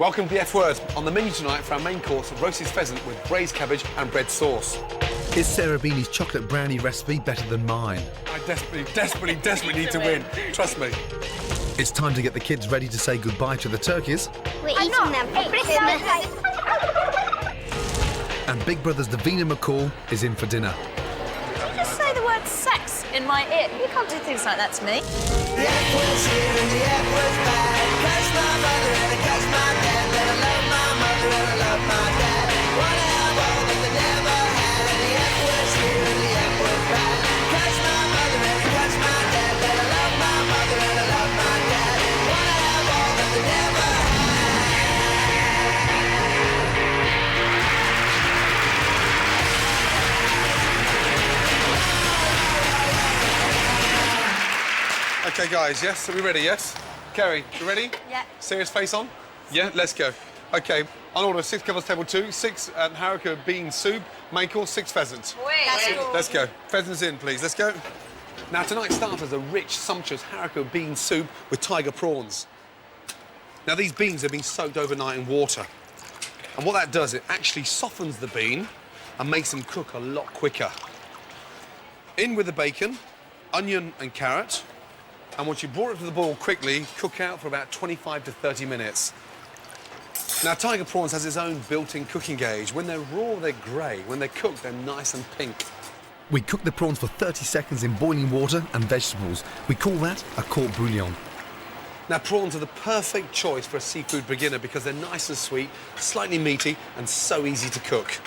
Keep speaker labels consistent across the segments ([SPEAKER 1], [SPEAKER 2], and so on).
[SPEAKER 1] Welcome to the F Word. On the menu tonight for our main course, roasted pheasant with braised cabbage and bread sauce.
[SPEAKER 2] Is Sarah Beeny's chocolate brownie recipe better than mine?
[SPEAKER 1] I desperately need to win. Trust me.
[SPEAKER 2] It's time to get the kids ready to say goodbye to the turkeys.
[SPEAKER 3] We're eating them for Christmas.
[SPEAKER 2] And Big Brother's Davina McCall is in for dinner.
[SPEAKER 4] Did you just say the word sex in my ear? You can't do things like that to me.
[SPEAKER 5] The F word's here and the F word's bad. Curse my mother and I curse my dad. Let I love my mother and I love my dad. Wanna have all that they never had. The F word's here and the F word's bad. Curse my mother and I curse my dad. Let I love my mother and I love my dad. Wanna have all that they never had.
[SPEAKER 1] Okay, guys, yes? Are we ready, yes? Kerry, you ready?
[SPEAKER 4] Yeah.
[SPEAKER 1] Serious face on? Yeah, let's go. Okay, on order, 6 covers table 2, 6 haricot bean soup, main course, 6 pheasants. Let's go. Pheasants in, please. Let's go. Now, tonight's starters are rich, sumptuous haricot bean soup with tiger prawns. Now, these beans have been soaked overnight in water. And what that does, it actually softens the bean and makes them cook a lot quicker. In with the bacon, onion and carrot. And once you brought it to the boil quickly, cook out for about 25 to 30 minutes. Now, tiger prawns has its own built-in cooking gauge. When they're raw, they're grey. When they're cooked, they're nice and pink.
[SPEAKER 2] We cook the prawns for 30 seconds in boiling water and vegetables. We call that a court bouillon.
[SPEAKER 1] Now, prawns are the perfect choice for a seafood beginner because they're nice and sweet, slightly meaty, and so easy to cook.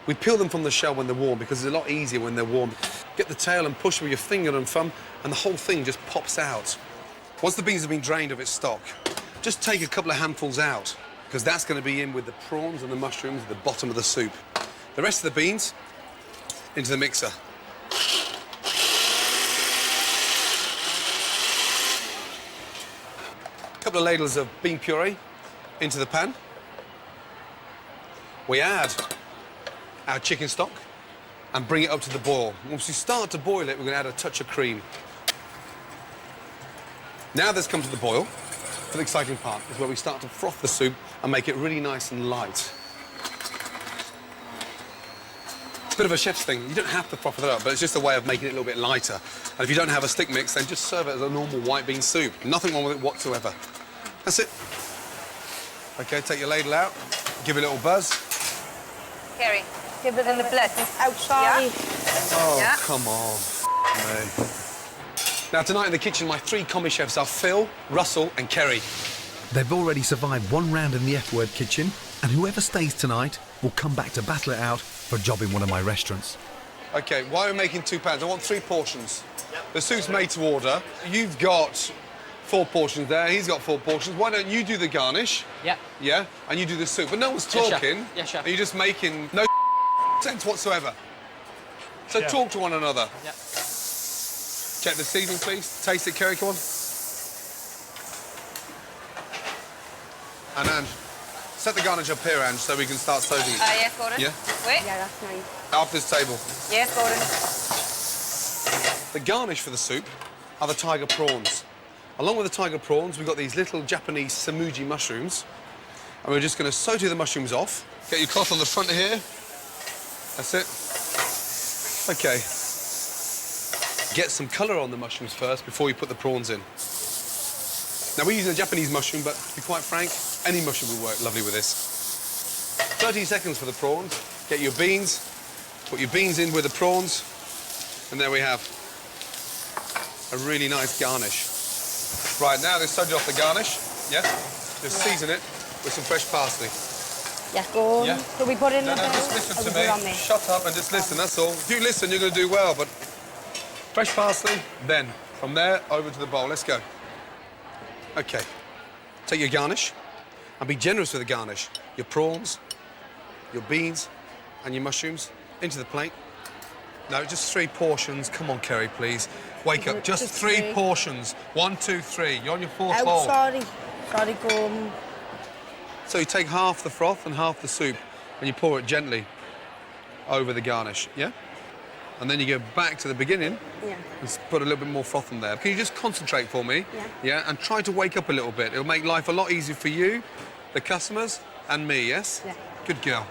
[SPEAKER 1] We peel them from the shell when they're warm because it's a lot easier when they're warm. Get the tail and push with your finger and thumb, and the whole thing just pops out. Once the beans have been drained of its stock, just take a couple of handfuls out because that's going to be in with the prawns and the mushrooms at the bottom of the soup. The rest of the beans into the mixer. A couple of ladles of bean puree into the pan. We add our chicken stock and bring it up to the boil. Once we start to boil it, we're going to add a touch of cream. Now this comes to the boil. The exciting part is where we start to froth the soup and make it really nice and light. It's a bit of a chef's thing. You don't have to froth it up, but it's just a way of making it a little bit lighter. And if you don't have a stick mix, then just serve it as a normal white bean soup. Nothing wrong with it whatsoever. That's it. OK, take your ladle out, give it a little buzz.
[SPEAKER 4] Kerry, give it in the blood. Outside. Yeah.
[SPEAKER 1] Oh,
[SPEAKER 4] Yeah.
[SPEAKER 1] come on. Mate. Now, tonight in the kitchen, my 3 commis chefs are Phil, Russell and Kerry.
[SPEAKER 2] They've already survived 1 round in the F-word kitchen, and whoever stays tonight will come back to battle it out for a job in one of my restaurants.
[SPEAKER 1] OK, why are we making 2 pans? I want 3 portions. The soup's made to order. You've got 4 portions there. He's got 4 portions. Why don't you do the garnish?
[SPEAKER 6] Yeah.
[SPEAKER 1] Yeah? And you do the soup. But no one's
[SPEAKER 6] Yes, chef.
[SPEAKER 1] talking.
[SPEAKER 6] Yes, chef.
[SPEAKER 1] And you're just making no sense whatsoever. So
[SPEAKER 6] Chef.
[SPEAKER 1] talk to one another.
[SPEAKER 6] Yeah.
[SPEAKER 1] Check the seasoning, please. Taste it, Kerry, come on. And Ange, set the garnish up here, Ange, so we can start soaking it.
[SPEAKER 4] Yes, Gordon.
[SPEAKER 1] Yeah?
[SPEAKER 4] Wait.
[SPEAKER 3] Yeah, that's nice.
[SPEAKER 1] After this table.
[SPEAKER 4] Yes, Gordon.
[SPEAKER 1] The garnish for the soup are the tiger prawns. Along with the tiger prawns, we've got these little Japanese samuji mushrooms. And we're just going to saute the mushrooms off. Get your cloth on the front here. That's it. OK. Get some colour on the mushrooms first before you put the prawns in. Now, we're using a Japanese mushroom, but to be quite frank, any mushroom will work lovely with this. 30 seconds for the prawns. Get your beans. Put your beans in with the prawns. And there we have a really nice garnish. Right, now they've sauteed off the garnish. Yes? Just season it with some fresh parsley.
[SPEAKER 3] Yeah, go on.
[SPEAKER 1] Yeah.
[SPEAKER 3] So we put in
[SPEAKER 1] No,
[SPEAKER 3] the
[SPEAKER 1] no,
[SPEAKER 3] bowl,
[SPEAKER 1] just
[SPEAKER 3] or
[SPEAKER 1] listen
[SPEAKER 3] we
[SPEAKER 1] to
[SPEAKER 3] put it on
[SPEAKER 1] me.
[SPEAKER 3] there?
[SPEAKER 1] Shut up and just listen, that's all. If you listen, you're going to do well, but fresh parsley, then from there over to the bowl. Let's go. OK. Take your garnish and be generous with the garnish. Your prawns, your beans and your mushrooms into the plate. No, just 3 portions. Come on, Kerry, please. Wake up. Just 3 portions. 1, 2, 3. You're on your 4th bowl.
[SPEAKER 3] Sorry. Sorry, go.
[SPEAKER 1] So you take half the froth and half the soup and you pour it gently over the garnish, yeah? and then you go back to the beginning
[SPEAKER 3] Yeah.
[SPEAKER 1] and put a little bit more froth on there. Can you just concentrate for me?
[SPEAKER 3] Yeah.
[SPEAKER 1] Yeah, and try to wake up a little bit. It'll make life a lot easier for you, the customers, and me, yes?
[SPEAKER 3] Yeah.
[SPEAKER 1] Good girl.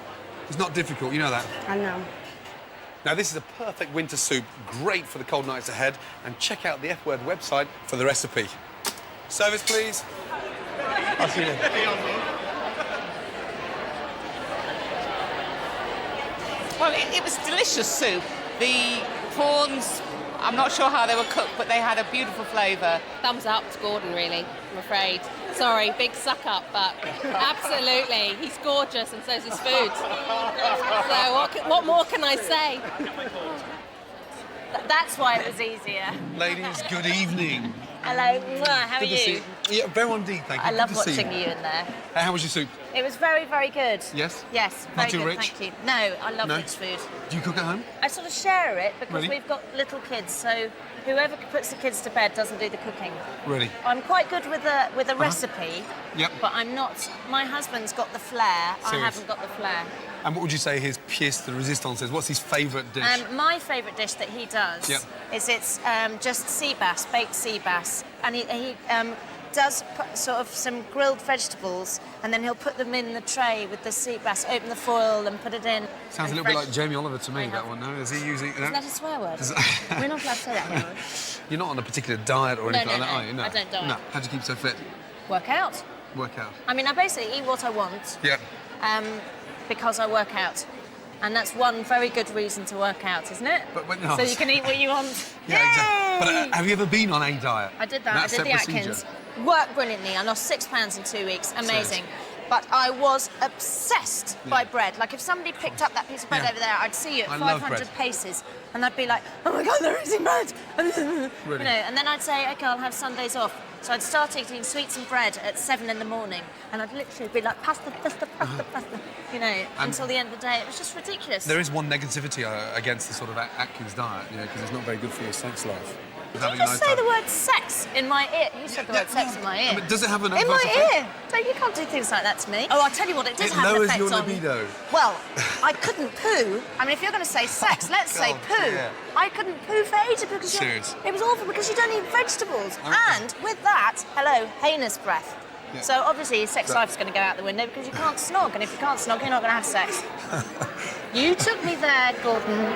[SPEAKER 1] It's not difficult, you know that.
[SPEAKER 3] I know.
[SPEAKER 1] Now, this is a perfect winter soup, great for the cold nights ahead, and check out the F Word website for the recipe. Service, please. I'll see you then.
[SPEAKER 6] Well, it was delicious soup. The prawns, I'm not sure how they were cooked, but they had a beautiful flavour.
[SPEAKER 7] Thumbs up to Gordon, really, I'm afraid. Sorry, big suck up, but absolutely. He's gorgeous and so's his food. So what more can I say?
[SPEAKER 4] That's why it was easier.
[SPEAKER 1] Ladies, good evening.
[SPEAKER 4] Hello, how are
[SPEAKER 1] Good to see
[SPEAKER 4] you?
[SPEAKER 1] you. Yeah, very indeed, thank you.
[SPEAKER 4] I
[SPEAKER 1] Good
[SPEAKER 4] love
[SPEAKER 1] to see
[SPEAKER 4] watching you in there.
[SPEAKER 1] How was your soup?
[SPEAKER 4] It was very, very good.
[SPEAKER 1] Yes?
[SPEAKER 4] Yes,
[SPEAKER 1] Not
[SPEAKER 4] very
[SPEAKER 1] too
[SPEAKER 4] good,
[SPEAKER 1] rich?
[SPEAKER 4] thank you. No, I love
[SPEAKER 1] No?
[SPEAKER 4] rich food.
[SPEAKER 1] Do you cook at home?
[SPEAKER 4] I sort of share it because
[SPEAKER 1] Really?
[SPEAKER 4] we've got little kids, so whoever puts the kids to bed doesn't do the cooking.
[SPEAKER 1] Really?
[SPEAKER 4] I'm quite good with a recipe,
[SPEAKER 1] Yep.
[SPEAKER 4] but I'm not. My husband's got the flair. I
[SPEAKER 1] Serious?
[SPEAKER 4] haven't got the flair.
[SPEAKER 1] And what would you say his pièce de résistance is? What's his favourite dish?
[SPEAKER 4] My favourite dish that he does
[SPEAKER 1] Yep.
[SPEAKER 4] is it's just sea bass, baked sea bass, and he does put sort of some grilled vegetables, and then he'll put them in the tray with the sea bass, open the foil and put it in.
[SPEAKER 1] Sounds a
[SPEAKER 4] And
[SPEAKER 1] little bit
[SPEAKER 4] fresh-
[SPEAKER 1] like Jamie Oliver to me,
[SPEAKER 4] I
[SPEAKER 1] that
[SPEAKER 4] have-
[SPEAKER 1] one, no? Is he using...
[SPEAKER 4] Isn't that a swear word?
[SPEAKER 1] Does-
[SPEAKER 4] We're not allowed to say that here.
[SPEAKER 1] You're not on a particular diet or anything
[SPEAKER 4] no,
[SPEAKER 1] like that,
[SPEAKER 4] no.
[SPEAKER 1] are you? No.
[SPEAKER 4] I don't diet.
[SPEAKER 1] No. How do you keep so fit?
[SPEAKER 4] Work out.
[SPEAKER 1] Work out.
[SPEAKER 4] I mean, I basically eat what I want
[SPEAKER 1] Yeah.
[SPEAKER 4] because I work out. And that's one very good reason to work out, isn't it?
[SPEAKER 1] But no.
[SPEAKER 4] So you can eat what you want.
[SPEAKER 1] Yeah, exactly. But
[SPEAKER 4] Yay!
[SPEAKER 1] have you ever been on a diet?
[SPEAKER 4] I did that.
[SPEAKER 1] That's
[SPEAKER 4] I did
[SPEAKER 1] a
[SPEAKER 4] the
[SPEAKER 1] procedure.
[SPEAKER 4] Atkins. Worked brilliantly. I lost 6 pounds in 2 weeks. Amazing. But I was obsessed by bread. Like, if somebody picked up that piece of bread
[SPEAKER 1] Yeah.
[SPEAKER 4] over there, I'd see you
[SPEAKER 1] I
[SPEAKER 4] at
[SPEAKER 1] love
[SPEAKER 4] 500
[SPEAKER 1] bread.
[SPEAKER 4] paces, and I'd be like, oh my God, they're eating bread. You know, and then I'd say, okay, I'll have Sundays off. So I'd start eating sweets and bread at 7 in the morning, and I'd literally be like, pasta, pasta, pasta, pasta, you know, until the end of the day. It was just ridiculous.
[SPEAKER 1] There is one negativity against the sort of Atkins diet, you know, because it's not very good for your sex life.
[SPEAKER 4] Did you just say the word sex in my ear? You said the word sex in my ear.
[SPEAKER 1] I mean, does it have an
[SPEAKER 4] In
[SPEAKER 1] adverse
[SPEAKER 4] my
[SPEAKER 1] effect?
[SPEAKER 4] ear. So you can't do things like that to me. Oh, I'll tell you what, it did
[SPEAKER 1] It
[SPEAKER 4] have an
[SPEAKER 1] lowers
[SPEAKER 4] effect
[SPEAKER 1] your
[SPEAKER 4] on...
[SPEAKER 1] libido.
[SPEAKER 4] Well, I couldn't poo. I mean, if you're going to say sex, let's say
[SPEAKER 1] God,
[SPEAKER 4] poo.
[SPEAKER 1] yeah.
[SPEAKER 4] I couldn't poo for ages because
[SPEAKER 1] Serious?
[SPEAKER 4] it was awful because you don't eat vegetables.
[SPEAKER 1] I-
[SPEAKER 4] And with that, hello, heinous breath.
[SPEAKER 1] Yeah.
[SPEAKER 4] So obviously your sex life's going to go out the window because you can't snog, and if you can't snog, you're not going to have sex. You took me there, Gordon.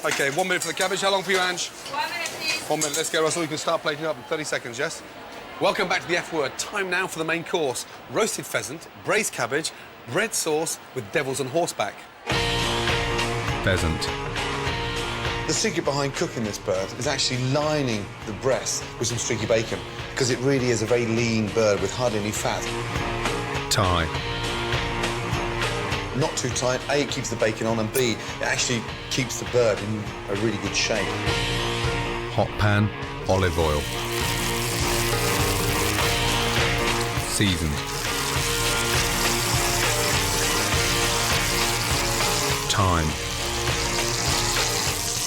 [SPEAKER 1] OK, 1 minute for the cabbage. How long for you, Ange?
[SPEAKER 4] 1 minute, please.
[SPEAKER 1] 1 minute. Let's go, Russell. You can start plating up in 30 seconds, yes? Welcome back to the F Word. Time now for the main course. Roasted pheasant, braised cabbage, bread sauce with devils on horseback.
[SPEAKER 2] Pheasant.
[SPEAKER 8] The secret behind cooking this bird is actually lining the breast with some streaky bacon, because it really is a very lean bird with hardly any fat.
[SPEAKER 2] Thigh.
[SPEAKER 8] Not too tight. A, it keeps the bacon on, and B, it actually keeps the bird in a really good shape.
[SPEAKER 2] Hot pan, olive oil. Seasoned. Thyme.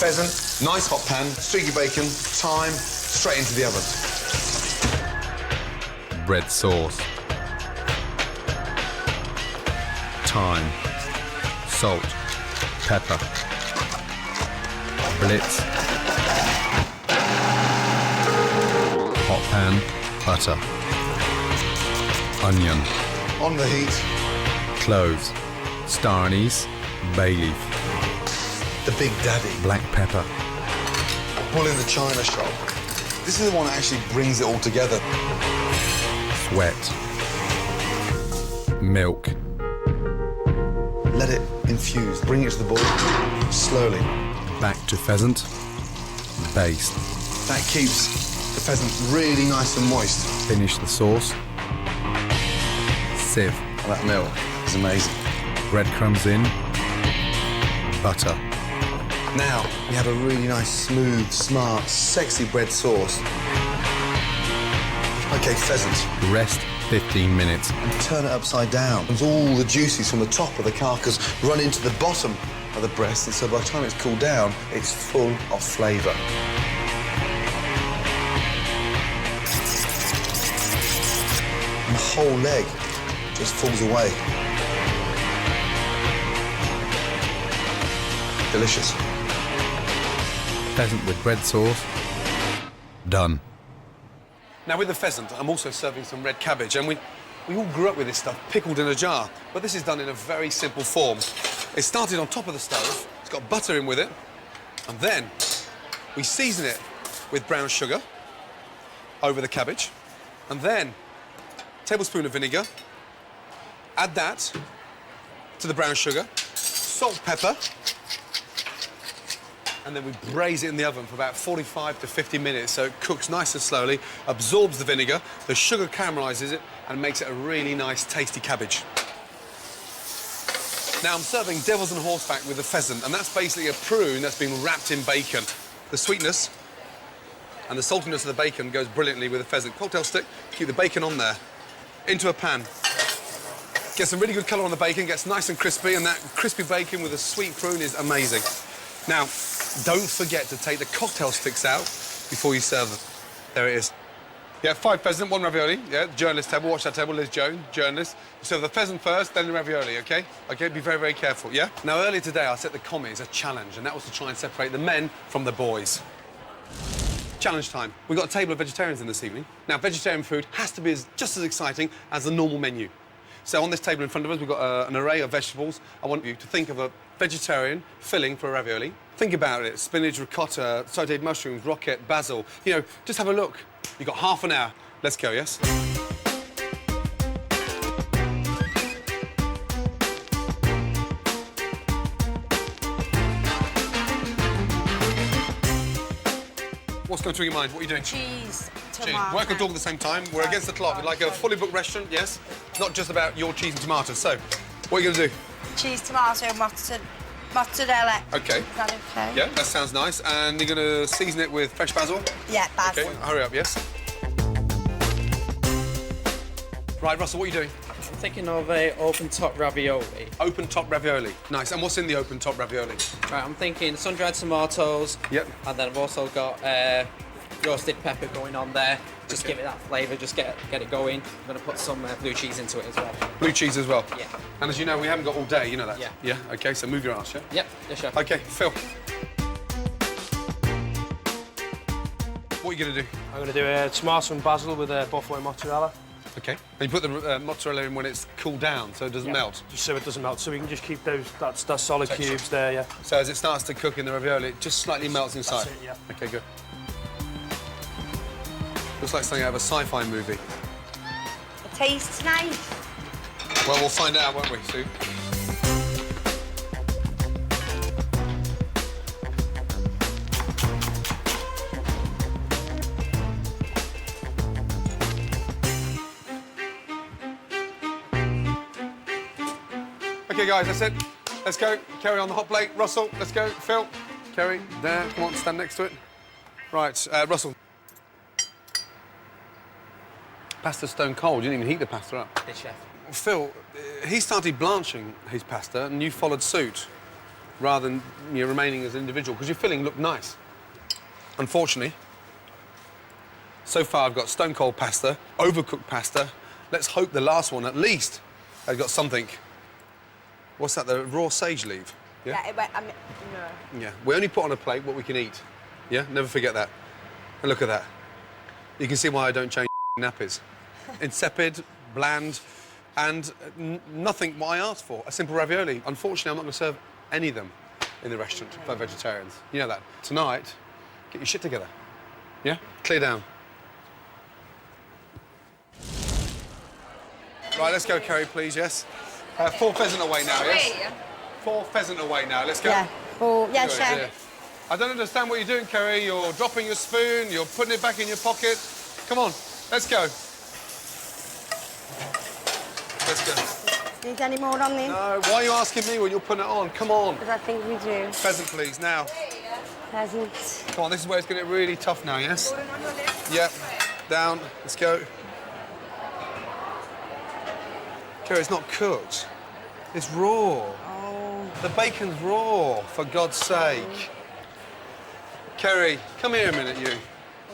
[SPEAKER 8] Pheasant, nice hot pan, streaky bacon, thyme, straight into the oven.
[SPEAKER 2] Bread sauce. Thyme. Salt. Pepper. Blitz. Hot pan, butter. Onion.
[SPEAKER 8] On the heat,
[SPEAKER 2] Cloves. Star anise. Bay leaf.
[SPEAKER 8] the Big Daddy.
[SPEAKER 2] Black pepper.
[SPEAKER 8] Bull in the China shop. This is the one that actually brings it all together.
[SPEAKER 2] Sweat. Milk.
[SPEAKER 8] Let it infuse. Bring it to the boil slowly.
[SPEAKER 2] Back to pheasant. Baste.
[SPEAKER 8] That keeps the pheasant really nice and moist.
[SPEAKER 2] Finish the sauce. Sieve.
[SPEAKER 8] And that milk is amazing.
[SPEAKER 2] Breadcrumbs in. Butter.
[SPEAKER 8] Now, we have a really nice, smooth, smart, sexy bread sauce. OK, pheasant.
[SPEAKER 2] Rest 15 minutes.
[SPEAKER 8] And turn it upside down. And all the juices from the top of the carcass run into the bottom of the breast, and so by the time it's cooled down, it's full of flavour. And the whole leg just falls away. Delicious.
[SPEAKER 2] pheasant with bread sauce. Done.
[SPEAKER 1] Now, with the pheasant, I'm also serving some red cabbage, and we all grew up with this stuff, pickled in a jar, but this is done in a very simple form. It's started on top of the stove, it's got butter in with it, and then we season it with brown sugar over the cabbage, and then a tablespoon of vinegar, add that to the brown sugar, salt, pepper, and then we braise it in the oven for about 45 to 50 minutes so it cooks nice and slowly, absorbs the vinegar, the sugar caramelizes it, and makes it a really nice, tasty cabbage. Now, I'm serving devil's and horseback with the pheasant, and that's basically a prune that's been wrapped in bacon. The sweetness and the saltiness of the bacon goes brilliantly with the pheasant. Cocktail stick, keep the bacon on there, into a pan. Get some really good colour on the bacon, gets nice and crispy, and that crispy bacon with a sweet prune is amazing. Now, don't forget to take the cocktail sticks out before you serve them. There it is. Yeah, 5 pheasant, 1 ravioli. Yeah, journalist table, watch that table, Liz Jones, journalist. You serve the pheasant first, then the ravioli, OK? OK, be very, very careful, yeah? Now, earlier today, I set the commies a challenge, and that was to try and separate the men from the boys. Challenge time. We've got a table of vegetarians in this evening. Now, vegetarian food has to be just as exciting as the normal menu. So on this table in front of us, we've got an array of vegetables. I want you to think of a vegetarian filling for a ravioli. Think about it. Spinach, ricotta, sautéed mushrooms, rocket, basil. You know, just have a look. You've got half an hour. Let's go, yes? What's going through your mind? What are you doing?
[SPEAKER 3] Cheese,
[SPEAKER 1] Cheese.
[SPEAKER 3] tomato.
[SPEAKER 1] Work and talk at the same time. We're against the clock. We'd like a fully booked restaurant, yes? Not just about your cheese and tomatoes. So, what are you going to do?
[SPEAKER 3] Cheese, tomato, mozzarella.
[SPEAKER 1] OK.
[SPEAKER 3] Is that OK?
[SPEAKER 1] Yeah, that sounds nice. And you're going to season it with fresh basil?
[SPEAKER 3] Yeah, basil.
[SPEAKER 1] OK, hurry up, yes? Right, Russell, what are you doing?
[SPEAKER 9] I'm thinking of a open-top ravioli.
[SPEAKER 1] Open-top ravioli. Nice. And what's in the open-top ravioli?
[SPEAKER 9] Right, I'm thinking sun-dried tomatoes.
[SPEAKER 1] Yep.
[SPEAKER 9] And then I've also got roasted pepper going on there. Just
[SPEAKER 1] Okay.
[SPEAKER 9] give it that flavour, just get it going. I'm going to put some blue cheese into it as well.
[SPEAKER 1] Blue cheese as well?
[SPEAKER 9] Yeah.
[SPEAKER 1] And as you know, we haven't got all day, you know that?
[SPEAKER 9] Yeah.
[SPEAKER 1] Yeah? OK, so move your arse, yeah?
[SPEAKER 9] Yep, yes, chef.
[SPEAKER 1] OK, Phil. What are you going to do?
[SPEAKER 10] I'm going to do a tomato and basil with a buffalo mozzarella.
[SPEAKER 1] OK. And you put the mozzarella in when it's cooled down, so it doesn't melt?
[SPEAKER 10] Just so it doesn't melt, so we can just keep that solid
[SPEAKER 1] Texture.
[SPEAKER 10] cubes there, yeah.
[SPEAKER 1] So as it starts to cook in the ravioli, it just slightly melts inside?
[SPEAKER 10] That's it, yeah.
[SPEAKER 1] OK, good. Looks like something out of a sci-fi movie.
[SPEAKER 3] It tastes nice.
[SPEAKER 1] Well, we'll find out, won't we, Sue? OK, guys, that's it. Let's go. Kerry on the hot plate. Russell, let's go. Phil, Kerry, there. Come on, stand next to it. Right, Russell. Pasta's stone cold. You didn't even heat the pasta up.
[SPEAKER 9] Yes, chef.
[SPEAKER 1] Phil, he started blanching his pasta and you followed suit rather than remaining as an individual because your filling looked nice. Unfortunately, so far I've got stone cold pasta, overcooked pasta. Let's hope the last one at least has got something. What's that, the raw sage leaf?
[SPEAKER 3] Yeah, no.
[SPEAKER 1] Yeah. We only put on a plate what we can eat. Yeah, never forget that. And look at that. You can see why I don't change nappies. Insipid, bland, and nothing what I asked for. A simple ravioli. Unfortunately, I'm not going to serve any of them in the restaurant for vegetarians. You know that. Tonight, get your shit together. Yeah? Clear down. Right, let's go, Kerry, please, yes? 4 pheasant away now, yes? 4 pheasant away now. Let's go.
[SPEAKER 3] Yeah. Oh, yeah,
[SPEAKER 1] Do it,
[SPEAKER 3] chef.
[SPEAKER 1] yeah. I don't understand what you're doing, Kerry. You're dropping your spoon, you're putting it back in your pocket. Come on, let's go. Let's go.
[SPEAKER 3] Need any more on this?
[SPEAKER 1] No, why are you asking me when you're putting it on? Come on.
[SPEAKER 3] Because I think we do.
[SPEAKER 1] Pheasant, please, now.
[SPEAKER 3] Pheasant.
[SPEAKER 1] Come on, this is where it's going to get really tough now, yes? Yep. Down. Let's go. Kerry, it's not cooked. It's raw.
[SPEAKER 3] Oh.
[SPEAKER 1] The bacon's raw, for God's sake. Kerry, come here a minute, you.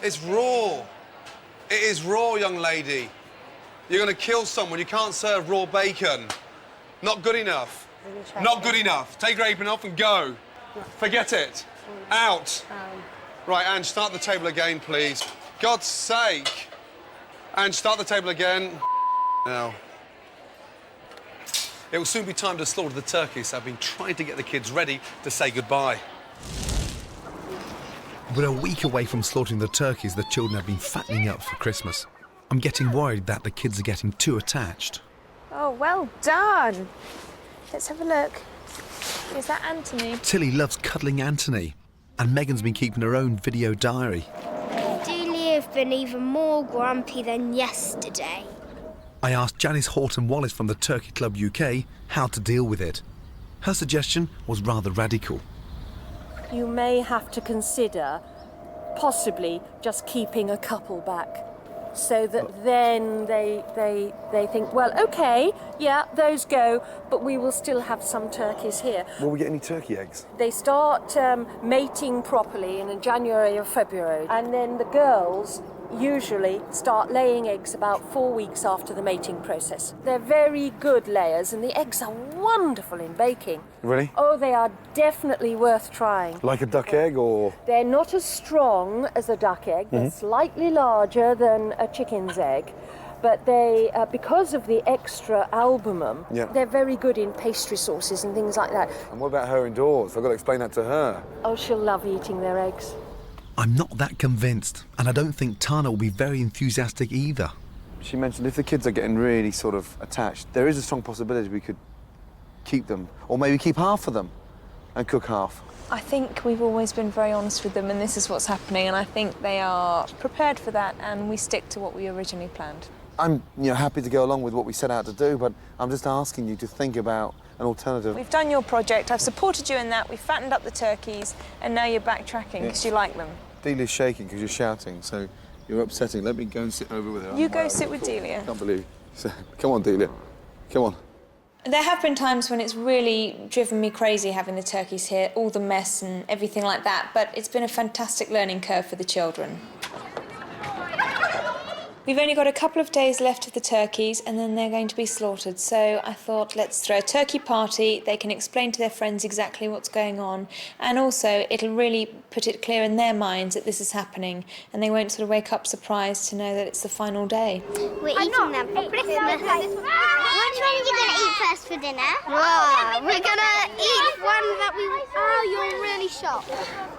[SPEAKER 1] It's raw. It is raw, young lady. You're going to kill someone. You can't serve raw bacon. Not good enough. Not good enough. Take your apron off and go. Forget it. Out. Right, Ange, start the table again, please. God's sake. Ange, start the table again. Now. It will soon be time to slaughter the turkey, so I've been trying to get the kids ready to say goodbye.
[SPEAKER 2] We're a week away from slaughtering the turkeys the children have been fattening up for Christmas. I'm getting worried that the kids are getting too attached.
[SPEAKER 11] Oh, well done. Let's have a look. Is that Anthony?
[SPEAKER 2] Tilly loves cuddling Anthony, and Megan's been keeping her own video diary.
[SPEAKER 12] Julie have been even more grumpy than yesterday.
[SPEAKER 2] I asked Janice Horton-Wallace from the Turkey Club UK how to deal with it. Her suggestion was rather radical.
[SPEAKER 13] You may have to consider possibly just keeping a couple back, so that then they think, well, OK, yeah, those go, but we will still have some turkeys here.
[SPEAKER 8] Will we get any turkey eggs?
[SPEAKER 13] They start mating properly in January or February, and then the girls usually start laying eggs about 4 weeks after the mating process. They're very good layers, and the eggs are wonderful in baking.
[SPEAKER 8] Really?
[SPEAKER 13] Oh, they are definitely worth trying.
[SPEAKER 8] Like a duck egg, or...?
[SPEAKER 13] They're not as strong as a duck egg. They're slightly larger than a chicken's egg, but they, because of the extra albumin, they're very good in pastry sauces and things like that.
[SPEAKER 8] And what about her indoors? I've got to explain that to her.
[SPEAKER 13] Oh, she'll love eating their eggs.
[SPEAKER 2] I'm not that convinced, and I don't think Tana will be very enthusiastic either.
[SPEAKER 8] She mentioned if the kids are getting really sort of attached, there is a strong possibility we could keep them, or maybe keep half of them and cook half.
[SPEAKER 11] I think we've always been very honest with them, and this is what's happening, and I think they are prepared for that, and we stick to what we originally planned.
[SPEAKER 8] I'm, happy to go along with what we set out to do, but I'm just asking you to think about an alternative.
[SPEAKER 11] We've done your project, I've supported you in that, we've fattened up the turkeys, and now you're backtracking because you like them.
[SPEAKER 8] Delia's shaking because you're shouting, so you're upsetting. Let me go and sit over with her.
[SPEAKER 11] You go sit with Delia.
[SPEAKER 8] I can't believe you. Come on, Delia. Come on.
[SPEAKER 11] There have been times when it's really driven me crazy having the turkeys here, all the mess and everything like that, but it's been a fantastic learning curve for the children. We've only got a couple of days left of the turkeys and then they're going to be slaughtered. So I thought, let's throw a turkey party. They can explain to their friends exactly what's going on. And also, it'll really put it clear in their minds that this is happening and they won't sort of wake up surprised to know that it's the final day.
[SPEAKER 12] We're eating them for Christmas. Which one are you going to eat first for dinner? Oh, we're going to eat one that we... Oh, you're really shocked.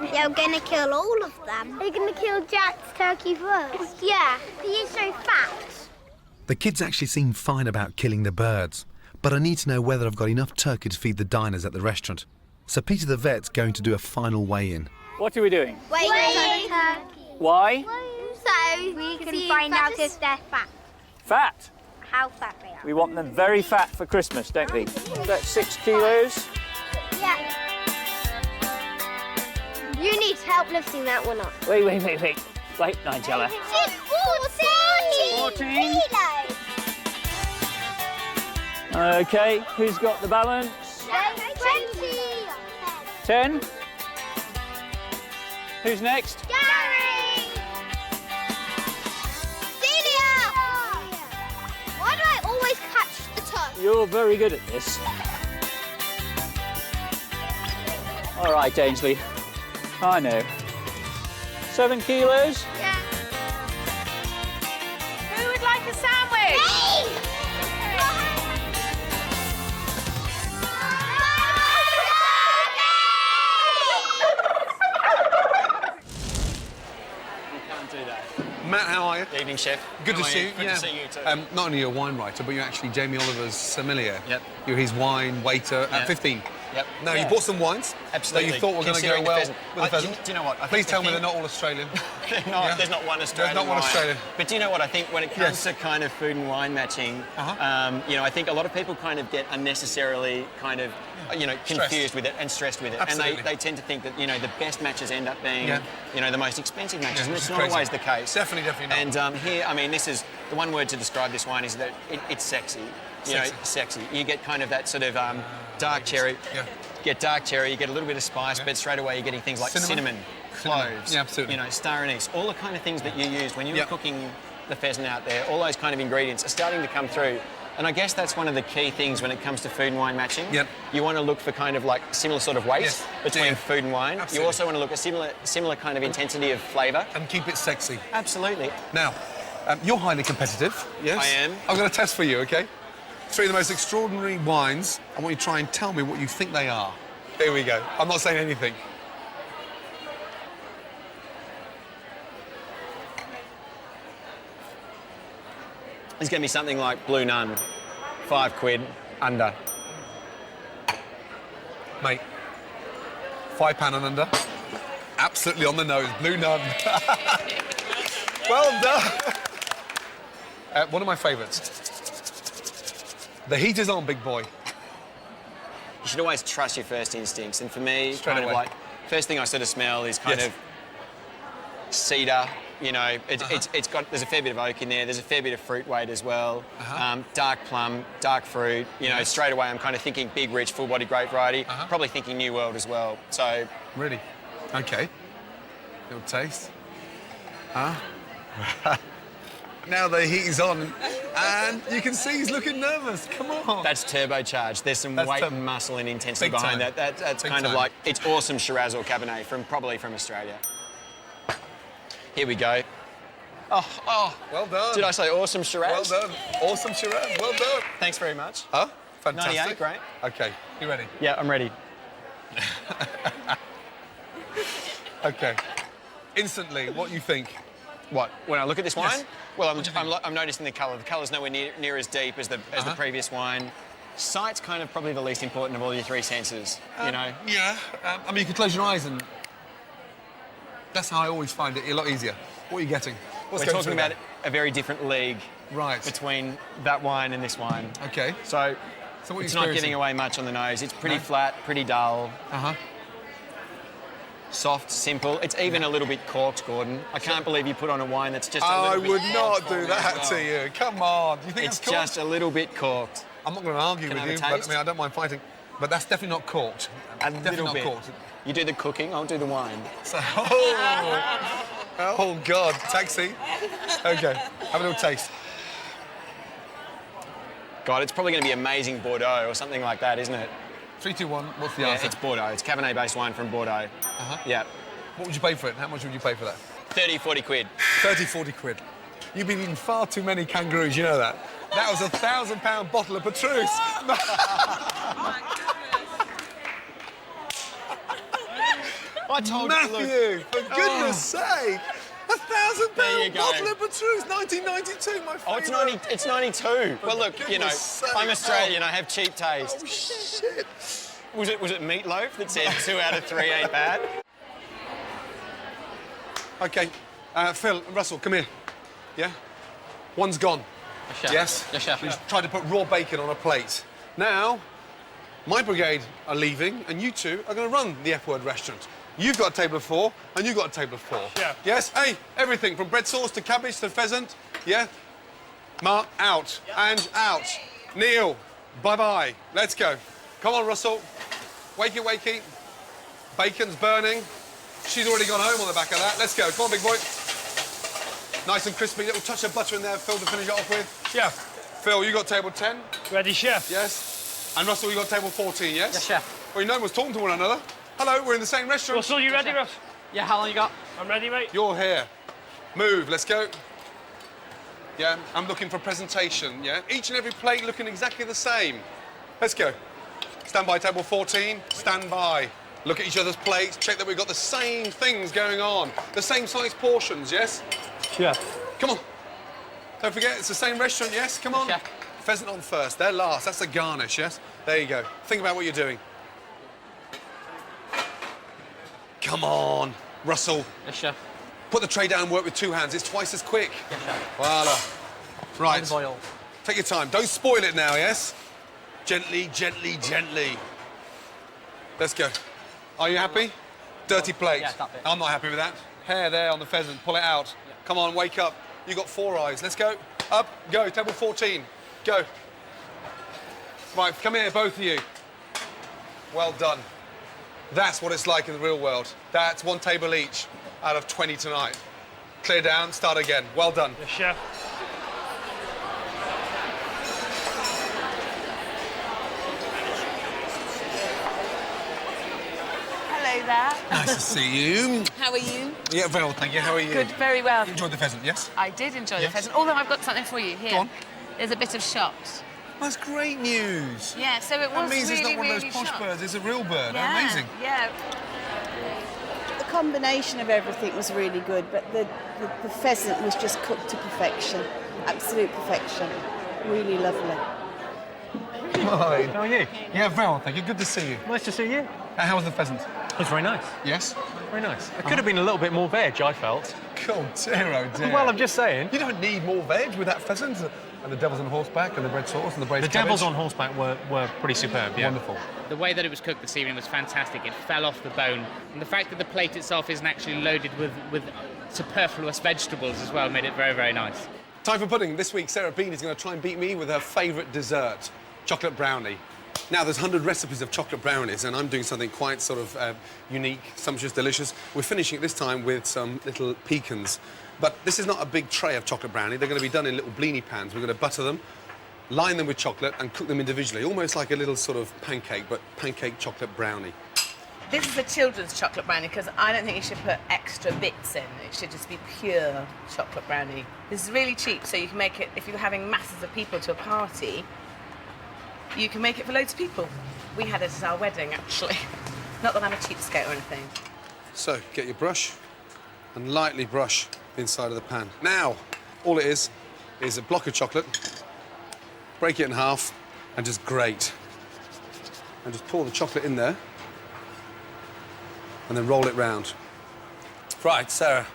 [SPEAKER 12] You're going to kill all of them. Are you going to kill Jack's turkey first? Yeah, he's so fat.
[SPEAKER 2] The kids actually seem fine about killing the birds, but I need to know whether I've got enough turkey to feed the diners at the restaurant. So Peter the vet's going to do a final weigh-in.
[SPEAKER 14] What are we doing?
[SPEAKER 12] Weighing turkey.
[SPEAKER 14] Why?
[SPEAKER 12] So we can find out if they're fat.
[SPEAKER 14] Fat.
[SPEAKER 12] How fat they are.
[SPEAKER 14] We want them very fat for Christmas, don't we? That's 6 kilos.
[SPEAKER 12] Yeah. You need help lifting that one up.
[SPEAKER 14] Wait. Wait, Nigella. 14 kilos. OK, who's got the balance?
[SPEAKER 12] 20.
[SPEAKER 14] 10. Who's next?
[SPEAKER 12] Gary! Delia! Why do I always catch the toe?
[SPEAKER 14] You're very good at this. All right, Ainsley. I know. 7 kilos.
[SPEAKER 12] Yeah.
[SPEAKER 11] Who would like a sandwich?
[SPEAKER 12] Me!
[SPEAKER 1] Matt, how are you?
[SPEAKER 9] Good evening, Chef.
[SPEAKER 1] Good to
[SPEAKER 9] How are
[SPEAKER 1] see
[SPEAKER 9] you?
[SPEAKER 1] you.
[SPEAKER 9] Good to see you too.
[SPEAKER 1] Not only a wine writer, but you're actually Jamie Oliver's sommelier.
[SPEAKER 9] Yep.
[SPEAKER 1] You're his wine waiter at 15.
[SPEAKER 9] Yep.
[SPEAKER 1] Now,
[SPEAKER 9] Yeah.
[SPEAKER 1] you bought some wines
[SPEAKER 9] Absolutely.
[SPEAKER 1] that you thought were going to go
[SPEAKER 9] Considering the
[SPEAKER 1] well
[SPEAKER 9] pheasant.
[SPEAKER 1] with the pheasant.
[SPEAKER 9] Do you know what? I think
[SPEAKER 1] Please
[SPEAKER 9] the
[SPEAKER 1] tell me
[SPEAKER 9] thing-
[SPEAKER 1] they're not all Australian.
[SPEAKER 9] There's not one Australian
[SPEAKER 1] There's not one
[SPEAKER 9] wine.
[SPEAKER 1] Australian.
[SPEAKER 9] But do you know what? I think when it comes to kind of food and wine matching, I think a lot of people kind of get unnecessarily kind of, confused with it and stressed with it.
[SPEAKER 1] Absolutely.
[SPEAKER 9] And they tend to think that, the best matches end up being, the most expensive matches. And
[SPEAKER 1] which
[SPEAKER 9] it's
[SPEAKER 1] is
[SPEAKER 9] not
[SPEAKER 1] crazy.
[SPEAKER 9] always the case.
[SPEAKER 1] Definitely not.
[SPEAKER 9] And here, this is, the one word to describe this wine is that it's sexy. Sexy. You get kind of that sort of dark cherry.
[SPEAKER 1] Yeah.
[SPEAKER 9] You get dark cherry, you get a little bit of spice, but straight away you're getting things like cinnamon, cloves,
[SPEAKER 1] Yeah, absolutely.
[SPEAKER 9] star anise, all the kind of things that you use when you're cooking the pheasant out there, all those kind of ingredients are starting to come through. And I guess that's one of the key things when it comes to food and wine matching.
[SPEAKER 1] Yep.
[SPEAKER 9] You want to look for kind of like similar sort of weight
[SPEAKER 1] Yes.
[SPEAKER 9] between
[SPEAKER 1] Yeah.
[SPEAKER 9] food and wine.
[SPEAKER 1] Absolutely.
[SPEAKER 9] You also want to look at similar kind of intensity of flavour.
[SPEAKER 1] And keep it sexy.
[SPEAKER 9] Absolutely.
[SPEAKER 1] Now, you're highly competitive, yes?
[SPEAKER 9] I am.
[SPEAKER 1] I'm going to test for you, OK? 3 of the most extraordinary wines. I want you to try and tell me what you think they are. Here we go. I'm not saying anything.
[SPEAKER 9] It's going to be something like Blue Nun, £5 under.
[SPEAKER 1] Mate, £5 and under. Absolutely on the nose. Blue Nun. Well done. One of my favourites. The heat is on, big boy.
[SPEAKER 9] You should always trust your first instincts. And for me,
[SPEAKER 1] Straight
[SPEAKER 9] kind
[SPEAKER 1] away.
[SPEAKER 9] of like, first thing I sort of smell is kind
[SPEAKER 1] Yes.
[SPEAKER 9] of cedar. You know, it's got, there's a fair bit of oak in there. There's a fair bit of fruit weight as well. Dark plum, dark fruit. You know, straight away I'm kind of thinking big, rich, full-body grape variety. Probably thinking New World as well. So.
[SPEAKER 1] Really? OK. Little taste. Huh? Now the heat is on, and you can see he's looking nervous. Come on.
[SPEAKER 9] That's turbocharged. There's some weight and muscle and intensity
[SPEAKER 1] Big
[SPEAKER 9] behind
[SPEAKER 1] time.
[SPEAKER 9] that. That's
[SPEAKER 1] Big
[SPEAKER 9] kind of
[SPEAKER 1] time.
[SPEAKER 9] like, it's awesome Shiraz or Cabernet probably from Australia. Here we go. Oh.
[SPEAKER 1] Well done.
[SPEAKER 9] Did I say awesome Shiraz?
[SPEAKER 1] Well done. Awesome Shiraz. Well done.
[SPEAKER 9] Thanks very much.
[SPEAKER 1] Huh? Fantastic.
[SPEAKER 9] 98, great.
[SPEAKER 1] OK, you ready?
[SPEAKER 9] Yeah, I'm ready.
[SPEAKER 1] OK. Instantly, what you think?
[SPEAKER 9] What? When I look at this wine?
[SPEAKER 1] Yes.
[SPEAKER 9] Well, I'm noticing the colour. The colour's nowhere near as deep as the previous wine. Sight's kind of probably the least important of all your 3 senses, you know?
[SPEAKER 1] Yeah. I mean, you could close your eyes and... That's how I always find it a lot easier. What are you getting?
[SPEAKER 9] We're talking about a very different league
[SPEAKER 1] right.
[SPEAKER 9] between that wine and this wine.
[SPEAKER 1] OK.
[SPEAKER 9] So
[SPEAKER 1] what
[SPEAKER 9] it's
[SPEAKER 1] are you
[SPEAKER 9] not giving away much on the nose. It's pretty flat, pretty dull. Soft, simple. It's even a little bit corked, Gordon. I can't believe you put on a wine that's just a little bit...
[SPEAKER 1] I would not
[SPEAKER 9] corked
[SPEAKER 1] do
[SPEAKER 9] for me
[SPEAKER 1] that
[SPEAKER 9] as
[SPEAKER 1] to
[SPEAKER 9] well.
[SPEAKER 1] you. Come on. Do you think
[SPEAKER 9] It's
[SPEAKER 1] it's corked?
[SPEAKER 9] just a little bit corked.
[SPEAKER 1] I'm not going to argue
[SPEAKER 9] Can
[SPEAKER 1] with
[SPEAKER 9] I
[SPEAKER 1] you,
[SPEAKER 9] have a
[SPEAKER 1] but
[SPEAKER 9] taste?
[SPEAKER 1] I don't mind fighting. But that's definitely not corked.
[SPEAKER 9] A
[SPEAKER 1] Definitely
[SPEAKER 9] little
[SPEAKER 1] not
[SPEAKER 9] bit.
[SPEAKER 1] corked.
[SPEAKER 9] You do the cooking, I'll do the wine.
[SPEAKER 1] So, oh, God. Taxi. OK. Have a little taste.
[SPEAKER 9] God, it's probably going to be amazing Bordeaux or something like that, isn't it?
[SPEAKER 1] 3, 2, 1. What's the
[SPEAKER 9] Yeah,
[SPEAKER 1] answer?
[SPEAKER 9] it's Bordeaux. It's Cabernet-based wine from Bordeaux. Yeah.
[SPEAKER 1] What would you pay for it? How much would you pay for that?
[SPEAKER 9] 30, 40 quid.
[SPEAKER 1] 30, 40 quid. You've been eating far too many kangaroos, you know that? That was a £1,000 bottle of Petrus.
[SPEAKER 9] I told
[SPEAKER 1] Matthew,
[SPEAKER 9] you,
[SPEAKER 1] for goodness sake.
[SPEAKER 9] There you
[SPEAKER 1] £1,000
[SPEAKER 9] go.
[SPEAKER 1] bottle of Petrus, 1992, my favourite.
[SPEAKER 9] Oh, it's 92. Well, look, you know,
[SPEAKER 1] goodness sake.
[SPEAKER 9] I'm Australian. I have cheap taste.
[SPEAKER 1] Oh, shit.
[SPEAKER 9] Was it Meatloaf that said 2 out of 3 ain't bad?
[SPEAKER 1] OK. Phil, Russell, come here. Yeah? One's gone. Yes?
[SPEAKER 15] Yes, chef.
[SPEAKER 1] We tried to put raw bacon on a plate. Now, my brigade are leaving, and you two are going to run the F-word restaurant. You've got a table of 4, and you've got a table of 4.
[SPEAKER 10] Yeah.
[SPEAKER 1] Yes? Hey, everything from bread sauce to cabbage to pheasant. Yeah? Mark, out. And out. Neil, bye-bye. Let's go. Come on, Russell. Wakey, wakey. Bacon's burning. She's already gone home on the back of that. Let's go. Come on, big boy. Nice and crispy. Little touch of butter in there, Phil, to finish it off with.
[SPEAKER 10] Yeah.
[SPEAKER 1] Phil, you got table 10?
[SPEAKER 10] Ready, chef?
[SPEAKER 1] Yes. And Russell, you got table 14, yes?
[SPEAKER 15] Yes, chef.
[SPEAKER 1] Well, you know, was talking to one another. Hello, we're in the same restaurant.
[SPEAKER 10] Russell, you ready, Russ?
[SPEAKER 15] Yeah, how long you got?
[SPEAKER 10] I'm ready, mate.
[SPEAKER 1] You're here. Move, let's go. Yeah, I'm looking for presentation, yeah? Each and every plate looking exactly the same. Let's go. Stand by, table 14. Stand by. Look at each other's plates, check that we've got the same things going on. The same size portions, yes?
[SPEAKER 10] Yeah.
[SPEAKER 1] Come on. Don't forget, it's the same restaurant, yes? Come on.
[SPEAKER 15] Yeah.
[SPEAKER 1] Pheasant on first. They're last. That's the garnish, yes? There you go. Think about what you're doing. Come on, Russell.
[SPEAKER 15] Yes, chef.
[SPEAKER 1] Put the tray down and work with 2 hands. It's twice as quick.
[SPEAKER 15] Yes, chef.
[SPEAKER 1] Voila. Right.
[SPEAKER 15] Olive oil.
[SPEAKER 1] Take your time. Don't spoil it now, yes? Gently, gently, gently. Let's go. Are you happy? Dirty plate.
[SPEAKER 15] Yeah, that bit.
[SPEAKER 1] I'm not happy with that. Hair there on the pheasant. Pull it out.
[SPEAKER 15] Yeah.
[SPEAKER 1] Come on, wake up. You got 4 eyes. Let's go. Up. Go. Table 14. Go. Right, come here, both of you. Well done. That's what it's like in the real world. That's 1 table each out of 20 tonight. Clear down, start again. Well done.
[SPEAKER 10] Yes, chef.
[SPEAKER 4] there.
[SPEAKER 1] Nice to see you.
[SPEAKER 4] How are you?
[SPEAKER 1] Yeah, very well, thank you. How are you?
[SPEAKER 4] Good, very well.
[SPEAKER 1] You enjoyed the pheasant, yes?
[SPEAKER 4] I did enjoy
[SPEAKER 1] Yes.
[SPEAKER 4] the pheasant, although I've got something for you here.
[SPEAKER 1] Go on.
[SPEAKER 4] There's a bit of shot.
[SPEAKER 1] That's great news.
[SPEAKER 4] Yeah, so it was
[SPEAKER 1] That means
[SPEAKER 4] really,
[SPEAKER 1] it's not one of
[SPEAKER 4] really
[SPEAKER 1] those posh
[SPEAKER 4] shot.
[SPEAKER 1] birds, it's a real bird.
[SPEAKER 4] Yeah,
[SPEAKER 1] Amazing.
[SPEAKER 4] yeah.
[SPEAKER 3] The combination of everything was really good, but the pheasant was just cooked to perfection. Absolute perfection. Really lovely.
[SPEAKER 1] Hi. How are you? Yeah, very well, thank you. Good to see you.
[SPEAKER 10] Nice to see you.
[SPEAKER 1] How was the pheasant?
[SPEAKER 10] It was very nice.
[SPEAKER 1] Yes?
[SPEAKER 10] Very nice. It could have been a little bit more veg, I felt.
[SPEAKER 1] Oh dear, oh dear.
[SPEAKER 10] Well, I'm just saying.
[SPEAKER 1] You don't need more veg with that pheasant. And the devil's on horseback and the bread sauce and the braised
[SPEAKER 10] The devils
[SPEAKER 1] cabbage.
[SPEAKER 10] on horseback were pretty superb, yeah.
[SPEAKER 1] Wonderful.
[SPEAKER 15] The way that it was cooked this evening was fantastic. It fell off the bone. And the fact that the plate itself isn't actually loaded with superfluous vegetables as well made it very, very nice.
[SPEAKER 1] Time for pudding. This week, Sarah Beeny is going to try and beat me with her favourite dessert, chocolate brownie. Now, there's 100 recipes of chocolate brownies, and I'm doing something quite sort of unique, sumptuous, delicious. We're finishing it this time with some little pecans. But this is not a big tray of chocolate brownie. They're going to be done in little bleeny pans. We're going to butter them, line them with chocolate, and cook them individually, almost like a little sort of pancake, but pancake chocolate brownie.
[SPEAKER 16] This is a children's chocolate brownie because I don't think you should put extra bits in. It should just be pure chocolate brownie. This is really cheap, so you can make it, if you're having masses of people to a party, you can make it for loads of people. We had it at our wedding, actually. Not that I'm a cheapskate or anything.
[SPEAKER 1] So, get your brush and lightly brush the inside of the pan. Now, all it is a block of chocolate, break it in half, and just grate. And just pour the chocolate in there, and then roll it round. Right, Sarah,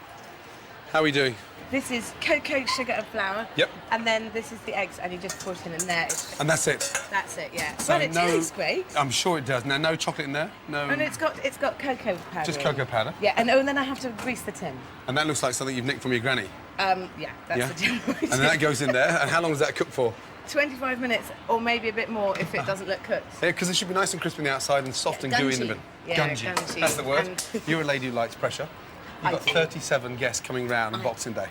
[SPEAKER 1] how are we doing?
[SPEAKER 16] This is cocoa, sugar and flour.
[SPEAKER 1] Yep.
[SPEAKER 16] And then this is the eggs, and you just pour it in, and there.
[SPEAKER 1] And that's it?
[SPEAKER 16] That's it, yeah.
[SPEAKER 1] So
[SPEAKER 16] well, it
[SPEAKER 1] no,
[SPEAKER 16] tastes great.
[SPEAKER 1] I'm sure it does. Now, no chocolate in there? No.
[SPEAKER 16] And it's got cocoa powder.
[SPEAKER 1] Just
[SPEAKER 16] in.
[SPEAKER 1] cocoa powder?
[SPEAKER 16] Yeah, and then I have to grease the tin.
[SPEAKER 1] And that looks like something you've nicked from your granny?
[SPEAKER 16] Yeah, that's the general
[SPEAKER 1] And then that goes in there. And how long does that cook for?
[SPEAKER 16] 25 minutes, or maybe a bit more if it doesn't look cooked.
[SPEAKER 1] Yeah, because it should be nice and crispy on the outside and soft and gooey in the middle.
[SPEAKER 16] Yeah,
[SPEAKER 1] gungy.
[SPEAKER 16] gungy.
[SPEAKER 1] That's the word.
[SPEAKER 16] And-
[SPEAKER 1] You're a lady who likes pressure. You've got 37 guests coming round on Boxing Day.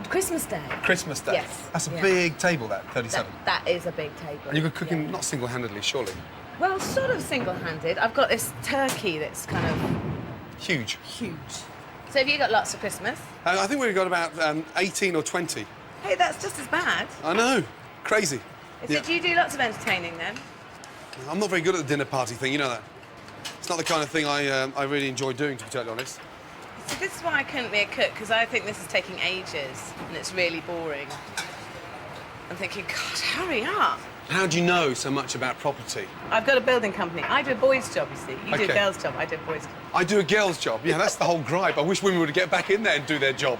[SPEAKER 16] Christmas Day.
[SPEAKER 1] Christmas Day.
[SPEAKER 16] Yes.
[SPEAKER 1] That's a
[SPEAKER 16] yeah.
[SPEAKER 1] big table, that, 37.
[SPEAKER 16] That is a big table.
[SPEAKER 1] And you're cooking not single-handedly, surely?
[SPEAKER 16] Well, sort of single-handed. I've got this turkey that's kind of...
[SPEAKER 1] Huge.
[SPEAKER 16] Huge. So have you got lots for Christmas?
[SPEAKER 1] I think we've got about 18 or 20.
[SPEAKER 16] Hey, that's just as bad.
[SPEAKER 1] I know. Crazy.
[SPEAKER 16] So do you do lots of entertaining then?
[SPEAKER 1] I'm not very good at the dinner party thing, you know that. It's not the kind of thing I really enjoy doing, to be totally honest.
[SPEAKER 16] So this is why I couldn't be a cook, because I think this is taking ages and it's really boring. I'm thinking, God, hurry up.
[SPEAKER 1] How do you know so much about property?
[SPEAKER 16] I've got a building company. I do a boys' job, you see. You do a
[SPEAKER 1] Okay.
[SPEAKER 16] girls' job, I do a boys' job.
[SPEAKER 1] I do a girl's job. Yeah, that's the whole gripe. I wish women would get back in there and do their job.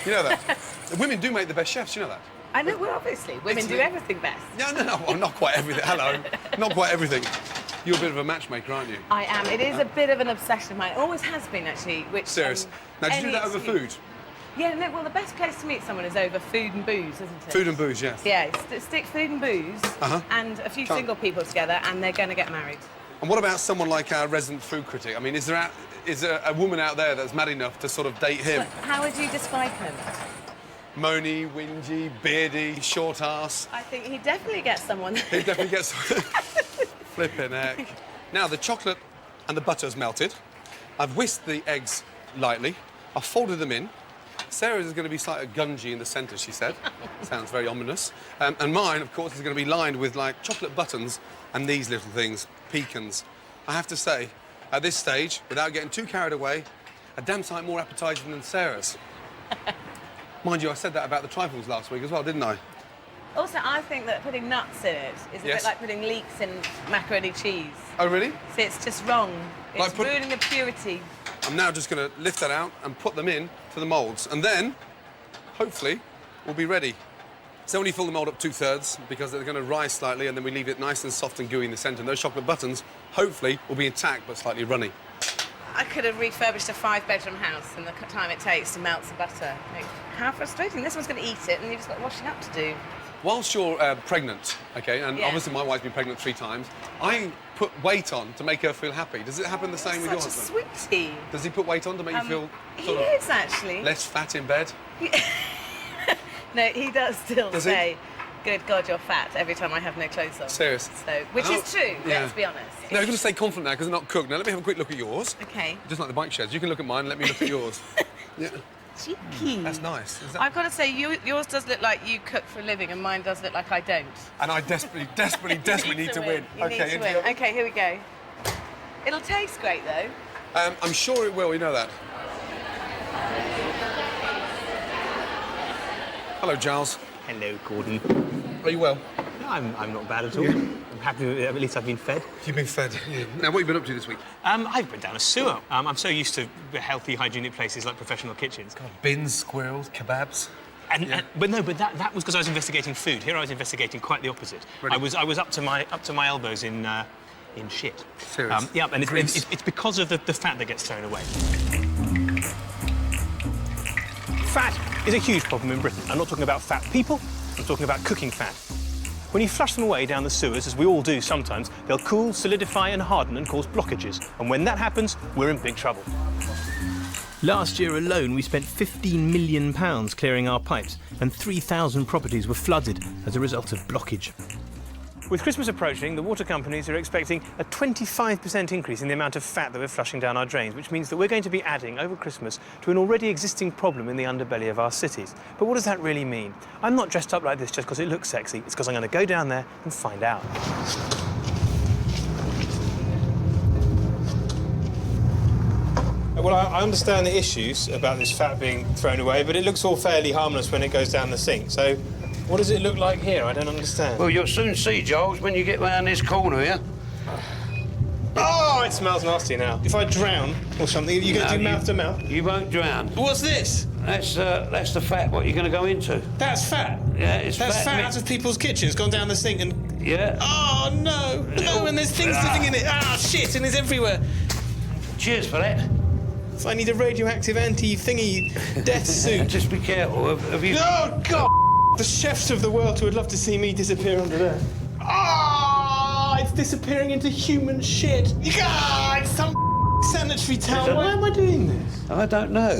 [SPEAKER 1] You know that? Women do make the best chefs, you know that?
[SPEAKER 16] I know, well, obviously, women do everything best.
[SPEAKER 1] No, well, not quite everything. Hello. Not quite everything. You're a bit of a matchmaker, aren't you?
[SPEAKER 16] I am. It is a bit of an obsession of mine. It always has been, actually. Which,
[SPEAKER 1] Serious. Now, do you do
[SPEAKER 16] any
[SPEAKER 1] that over
[SPEAKER 16] excuse-
[SPEAKER 1] food?
[SPEAKER 16] Yeah, no, well, the best place to meet someone is over food and booze, isn't it?
[SPEAKER 1] Food and booze, yes.
[SPEAKER 16] Yeah, stick food and booze and a few
[SPEAKER 1] Can't-
[SPEAKER 16] single people together, and they're going to get married.
[SPEAKER 1] And what about someone like our resident food critic? I mean, is there a woman out there that's mad enough to sort of date him?
[SPEAKER 16] How would you describe him?
[SPEAKER 1] Moany, whingy, beardy, short ass.
[SPEAKER 16] I think he definitely gets someone.
[SPEAKER 1] He definitely gets flipping heck. Now, the chocolate and the butter's melted. I've whisked the eggs lightly. I've folded them in. Sarah's is going to be slightly gungy in the centre, she said. Sounds very ominous. And mine, of course, is going to be lined with, like, chocolate buttons and these little things, pecans. I have to say, at this stage, without getting too carried away, a damn sight more appetising than Sarah's. Mind you, I said that about the trifles last week as well, didn't I?
[SPEAKER 16] Also, I think that putting nuts in it is a
[SPEAKER 1] Yes.
[SPEAKER 16] bit like putting leeks in macaroni cheese.
[SPEAKER 1] Oh, really?
[SPEAKER 16] See, it's just wrong. It's
[SPEAKER 1] Like
[SPEAKER 16] ruining the purity.
[SPEAKER 1] I'm now just going to lift that out and put them in to the moulds. And then, hopefully, we'll be ready. So when you fill the mould up 2/3, because they're going to rise slightly, and then we leave it nice and soft and gooey in the centre. And those chocolate buttons, hopefully, will be intact but slightly runny.
[SPEAKER 16] I could have refurbished a 5-bedroom house in the time it takes to melt some butter. Like, how frustrating. This one's going to eat it, and you've just got washing up to do.
[SPEAKER 1] Whilst you're pregnant, OK, and
[SPEAKER 16] Yeah.
[SPEAKER 1] obviously my wife's been pregnant 3 times, I put weight on to make her feel happy. Does it happen the same with your
[SPEAKER 16] Such a
[SPEAKER 1] husband?
[SPEAKER 16] sweetie.
[SPEAKER 1] Does he put weight on to make you feel
[SPEAKER 16] He
[SPEAKER 1] sort of
[SPEAKER 16] is, actually.
[SPEAKER 1] less fat in bed?
[SPEAKER 16] No, he does still
[SPEAKER 1] Does he?
[SPEAKER 16] say, good God, you're fat every time I have no clothes on.
[SPEAKER 1] Serious.
[SPEAKER 16] So, which is true,
[SPEAKER 1] Yeah.
[SPEAKER 16] let's be honest.
[SPEAKER 1] No, you're going to stay confident now because they're not cooked. Now, let me have a quick look at yours.
[SPEAKER 16] Okay.
[SPEAKER 1] Just like the bike sheds. You can look at mine and let me look at yours. Yeah.
[SPEAKER 16] Cheeky.
[SPEAKER 1] That's nice. Is that...
[SPEAKER 16] I've got to say, yours does look like you cook for a living and mine does look like I don't.
[SPEAKER 1] And I desperately need to win.
[SPEAKER 16] You need to win. Okay, here we go. It'll taste great, though.
[SPEAKER 1] I'm sure it will, you know that. Hello, Giles.
[SPEAKER 17] Hello, Gordon.
[SPEAKER 1] Are you well?
[SPEAKER 17] I'm not bad at all.
[SPEAKER 1] Yeah.
[SPEAKER 17] I'm happy with it. At least I've been fed.
[SPEAKER 1] You've been fed. Yeah. Now, what have you been up to this week?
[SPEAKER 17] I've been down a sewer. I'm so used to healthy, hygienic places like professional kitchens.
[SPEAKER 1] God, bins, squirrels, kebabs.
[SPEAKER 17] But that was because I was investigating food. Here I was investigating quite the opposite.
[SPEAKER 1] Really?
[SPEAKER 17] I was up to my elbows in shit.
[SPEAKER 1] Serious?
[SPEAKER 17] Yeah, and it's because of the fat that gets thrown away. Fat is a huge problem in Britain. I'm not talking about fat people, I'm talking about cooking fat. When you flush them away down the sewers, as we all do sometimes, they'll cool, solidify and harden and cause blockages. And when that happens, we're in big trouble. Last year alone, we spent £15 million clearing our pipes, and 3,000 properties were flooded as a result of blockage. With Christmas approaching, the water companies are expecting a 25% increase in the amount of fat that we're flushing down our drains, which means that we're going to be adding, over Christmas, to an already existing problem in the underbelly of our cities. But what does that really mean? I'm not dressed up like this just because it looks sexy. It's because I'm going to go down there and find out. Well, I understand the issues about this fat being thrown away, but it looks all fairly harmless when it goes down the sink. So what does it look like here? I don't understand.
[SPEAKER 18] Well, you'll soon see, Giles, when you get round this corner here.
[SPEAKER 17] Oh, it smells nasty now. If I drown or something, are you going to do mouth to mouth?
[SPEAKER 18] You won't drown.
[SPEAKER 17] What's this?
[SPEAKER 18] That's the fat what you're going to go into.
[SPEAKER 17] That's fat?
[SPEAKER 18] Yeah, it's fat.
[SPEAKER 17] That's fat out of people's kitchens, gone down the sink and...
[SPEAKER 18] Yeah.
[SPEAKER 17] Oh, no. No, and there's things living in it. Ah, shit, and it's everywhere.
[SPEAKER 18] Cheers for that.
[SPEAKER 17] So I need a radioactive anti-thingy death suit.
[SPEAKER 18] Just be careful. Have you...
[SPEAKER 17] Oh, God! The chefs of the world who would love to see me disappear under there. Ah, it's disappearing into human shit. Ah, it's some sanitary towel. Why am I doing this?
[SPEAKER 18] I don't know.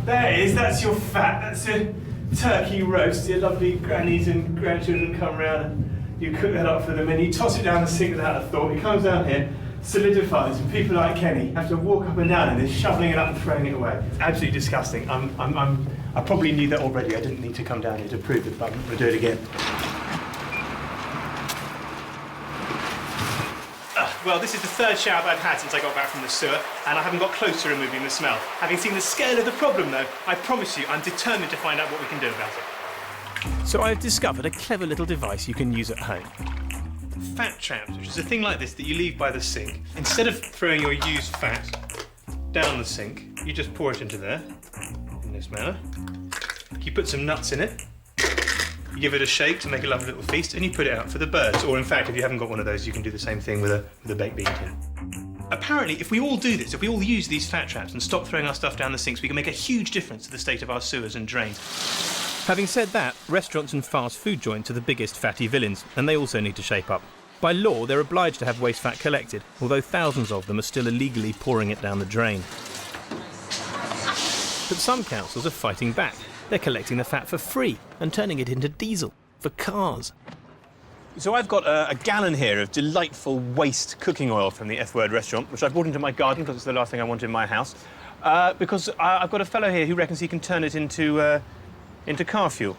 [SPEAKER 17] There it is. That's your fat. That's a turkey roast. Your lovely grannies and grandchildren come round and you cook that up for them and you toss it down the sink without a thought. It comes down here, solidifies, and people like Kenny have to walk up and down in this, shoveling it up and throwing it away. It's absolutely disgusting. I probably knew that already. I didn't need to come down here to prove it, but I'm going to do it again. Well, this is the third shower I've had since I got back from the sewer, and I haven't got close to removing the smell. Having seen the scale of the problem, though, I promise you I'm determined to find out what we can do about it. So I've discovered a clever little device you can use at home. Fat traps, which is a thing like this that you leave by the sink. Instead of throwing your used fat down the sink, you just pour it into there, in this manner. You put some nuts in it. You give it a shake to make a lovely little feast, and you put it out for the birds. Or, in fact, if you haven't got one of those, you can do the same thing with a baked bean tin. Apparently, if we all do this, if we all use these fat traps and stop throwing our stuff down the sinks, we can make a huge difference to the state of our sewers and drains. Having said that, restaurants and fast food joints are the biggest fatty villains, and they also need to shape up. By law, they're obliged to have waste fat collected, although thousands of them are still illegally pouring it down the drain. But some councils are fighting back. They're collecting the fat for free and turning it into diesel for cars. So I've got a gallon here of delightful waste cooking oil from the F Word restaurant, which I brought into my garden because it's the last thing I want in my house. Because I've got a fellow here who reckons he can turn it into car fuel.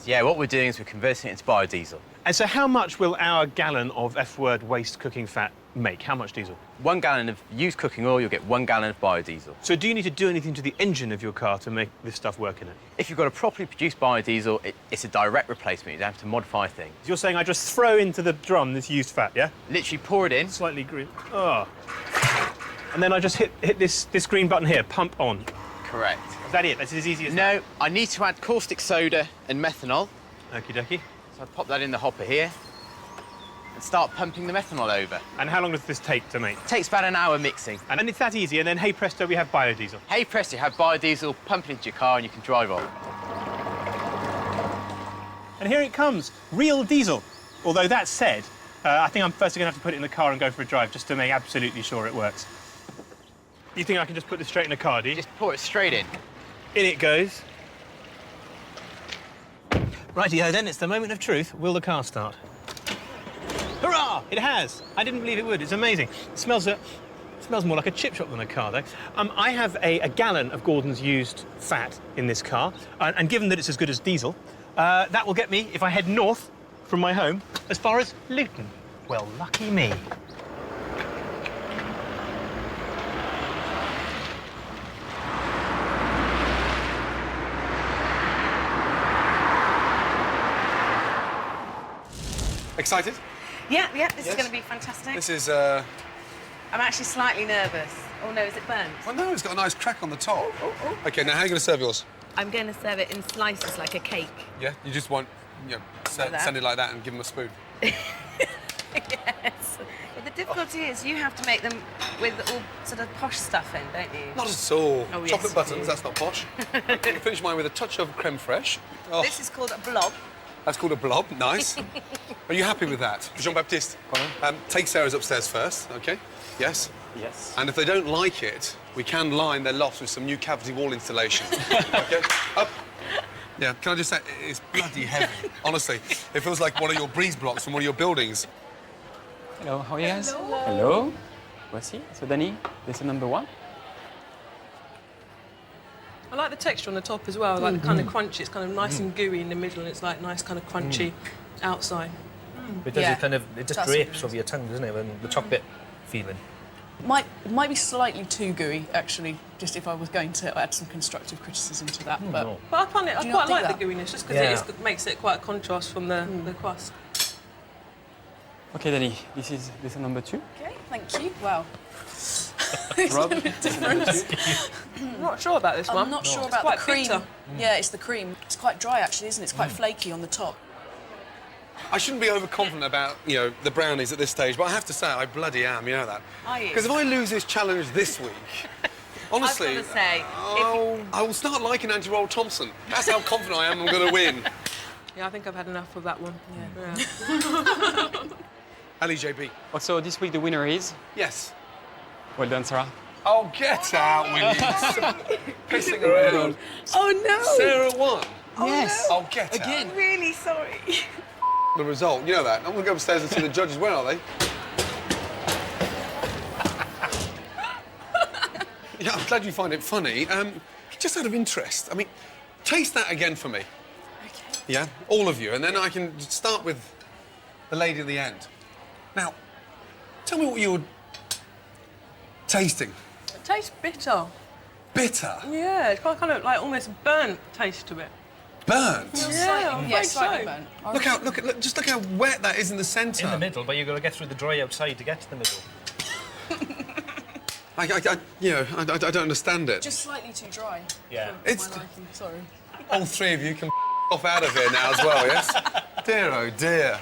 [SPEAKER 19] Yeah, what we're doing is we're converting it into biodiesel.
[SPEAKER 17] And so how much will our gallon of F Word waste cooking fat make? How much diesel?
[SPEAKER 19] 1 gallon of used cooking oil, you'll get 1 gallon of biodiesel.
[SPEAKER 17] So do you need to do anything to the engine of your car to make this stuff work in it?
[SPEAKER 19] If you've got a properly produced biodiesel, it's a direct replacement. You don't have to modify things.
[SPEAKER 17] You're saying I just throw into the drum this used fat, yeah?
[SPEAKER 19] Literally pour it in.
[SPEAKER 17] Slightly green. Oh. And then I just hit this green button here, pump on.
[SPEAKER 19] Correct.
[SPEAKER 17] Is that it? That's as easy as that?
[SPEAKER 19] No, I need to add caustic soda and methanol.
[SPEAKER 17] Okie dokie.
[SPEAKER 19] So I pop that in the hopper here and start pumping the methanol over.
[SPEAKER 17] And how long does this take to make?
[SPEAKER 19] It takes about an hour mixing.
[SPEAKER 17] And then it's that easy, and then hey presto, we have biodiesel.
[SPEAKER 19] Hey presto, you have biodiesel, pump it into your car and you can drive off.
[SPEAKER 17] And here it comes, real diesel. Although that said, I think I'm first going to have to put it in the car and go for a drive just to make absolutely sure it works. You think I can just put this straight in the car, do you?
[SPEAKER 19] Just pour it straight in.
[SPEAKER 17] In it goes.
[SPEAKER 20] Rightio then, it's the moment of truth. Will the car start? Hurrah! It has! I didn't believe it would. It's amazing. It smells more like a chip shop than a car, though. I have a gallon of Gordon's used fat in this car, and given that it's as good as diesel, that will get me, if I head north from my home, as far as Luton. Well, lucky me.
[SPEAKER 1] Excited?
[SPEAKER 16] Yeah, this is going to be fantastic.
[SPEAKER 1] This is,
[SPEAKER 16] I'm actually slightly nervous. Oh, no, is it burnt?
[SPEAKER 1] Well, no, it's got a nice crack on the top. OK, now how are you going to serve yours?
[SPEAKER 16] I'm going to serve it in slices like a cake.
[SPEAKER 1] Yeah? You just want, send it like that and give them a spoon?
[SPEAKER 16] Yes. But the difficulty is you have to make them with all sort of posh stuff in, don't you?
[SPEAKER 1] Not at all.
[SPEAKER 16] Oh, yes,
[SPEAKER 1] Chocolate
[SPEAKER 16] you
[SPEAKER 1] buttons,
[SPEAKER 16] do.
[SPEAKER 1] that's not posh. I'm going to finish mine with a touch of creme fraiche. Oh,
[SPEAKER 16] This is called a blob.
[SPEAKER 1] that's called a blob. Nice. Are you happy with that? Jean-Baptiste, take Sarah's upstairs first, OK? Yes?
[SPEAKER 9] Yes.
[SPEAKER 1] And if they don't like it, we can line their loft with some new cavity wall installation. OK? Up. Yeah, can I just say, it's bloody heavy. Honestly, it feels like one of your breeze blocks from one of your buildings.
[SPEAKER 21] Hello, how are you guys? Hello. Voici. So, Danny, this is number 1.
[SPEAKER 22] I like the texture on the top as well, like the kind of crunchy. It's kind of nice and gooey in the middle, and it's like nice kind of crunchy outside.
[SPEAKER 20] It does it just drapes over your tongue, doesn't it? And the chocolate feeling.
[SPEAKER 23] It might be slightly too gooey, actually, just if I was going to add some constructive criticism to that. But
[SPEAKER 22] I find it, I
[SPEAKER 23] Do you
[SPEAKER 22] quite
[SPEAKER 23] not
[SPEAKER 22] like
[SPEAKER 23] think
[SPEAKER 22] the gooiness, just because it makes it quite a contrast from the crust.
[SPEAKER 21] Okay, Danny, this is number 2.
[SPEAKER 23] Okay, thank you. Wow.
[SPEAKER 21] Rob,
[SPEAKER 23] different.
[SPEAKER 22] I'm not sure about this one.
[SPEAKER 23] I'm not sure
[SPEAKER 22] It's
[SPEAKER 23] about the
[SPEAKER 22] quite
[SPEAKER 23] cream.
[SPEAKER 22] bitter.
[SPEAKER 23] Yeah, it's the cream. It's quite dry, actually, isn't it? It's quite flaky on the top.
[SPEAKER 1] I shouldn't be overconfident about, the brownies at this stage, but I have to say, I bloody am, you know that.
[SPEAKER 16] Are you?
[SPEAKER 1] Because if I lose this challenge this week, honestly,
[SPEAKER 16] I was going to say,
[SPEAKER 1] I will start liking Angie Roll Thompson. That's how confident I am I'm going to win.
[SPEAKER 22] Yeah, I think I've had enough of that one. Yeah.
[SPEAKER 1] Ali JB.
[SPEAKER 21] Also, this week the winner is?
[SPEAKER 1] Yes.
[SPEAKER 21] Well done, Sarah.
[SPEAKER 1] Oh, get out, will you? Pissing around.
[SPEAKER 16] Oh, no.
[SPEAKER 1] Sarah won.
[SPEAKER 23] Yes.
[SPEAKER 1] Oh, get out.
[SPEAKER 16] I'm really sorry.
[SPEAKER 1] The result, you know that. I'm going to go upstairs and see the judges. Where are they? Yeah, I'm glad you find it funny. Just out of interest, I mean, taste that again for me.
[SPEAKER 23] Okay.
[SPEAKER 1] Yeah, all of you, and then I can start with the lady at the end. Now, tell me what you're tasting.
[SPEAKER 22] It tastes bitter.
[SPEAKER 1] Bitter?
[SPEAKER 22] Yeah, it's got kind of like almost burnt taste to it.
[SPEAKER 1] Burnt?
[SPEAKER 22] Yeah, I'm afraid
[SPEAKER 23] slightly
[SPEAKER 22] so.
[SPEAKER 23] burnt.
[SPEAKER 1] Just look how wet that is in the centre.
[SPEAKER 20] In the middle, but you've got to get through the dry outside to get to the middle.
[SPEAKER 1] I don't understand it.
[SPEAKER 23] Just slightly too dry.
[SPEAKER 20] Yeah.
[SPEAKER 1] It's
[SPEAKER 23] For my liking. Sorry.
[SPEAKER 1] all three of you can off out of here now as well, yes? Dear, oh dear.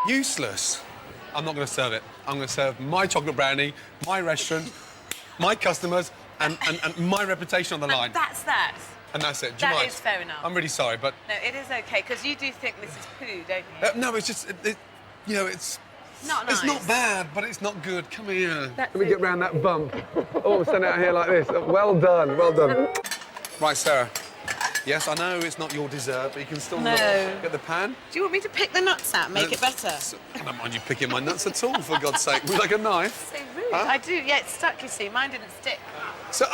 [SPEAKER 1] Useless. I'm not going to serve it. I'm going to serve my chocolate brownie, my restaurant, my customers, and my reputation on the line.
[SPEAKER 16] That's that.
[SPEAKER 1] And that's it. Do you
[SPEAKER 16] That
[SPEAKER 1] mind?
[SPEAKER 16] is fair enough.
[SPEAKER 1] I'm really sorry, but...
[SPEAKER 16] No, it is OK, because you do think this is poo, don't you?
[SPEAKER 1] no, it's just... it's...
[SPEAKER 16] Not nice.
[SPEAKER 1] It's not bad, but it's not good. Come here.
[SPEAKER 16] That's
[SPEAKER 1] Let me get round that bump. Oh, stand out here like this. Well done, well done. Right, Sarah. Yes, I know it's not your dessert, but you can still get the pan.
[SPEAKER 16] Do you want me to pick the nuts out and make it better?
[SPEAKER 1] I don't mind you picking my nuts at all, for God's sake. Would you like a knife?
[SPEAKER 16] So rude.
[SPEAKER 1] Huh?
[SPEAKER 16] I do, yeah, it's stuck, you see. Mine didn't stick.
[SPEAKER 1] So,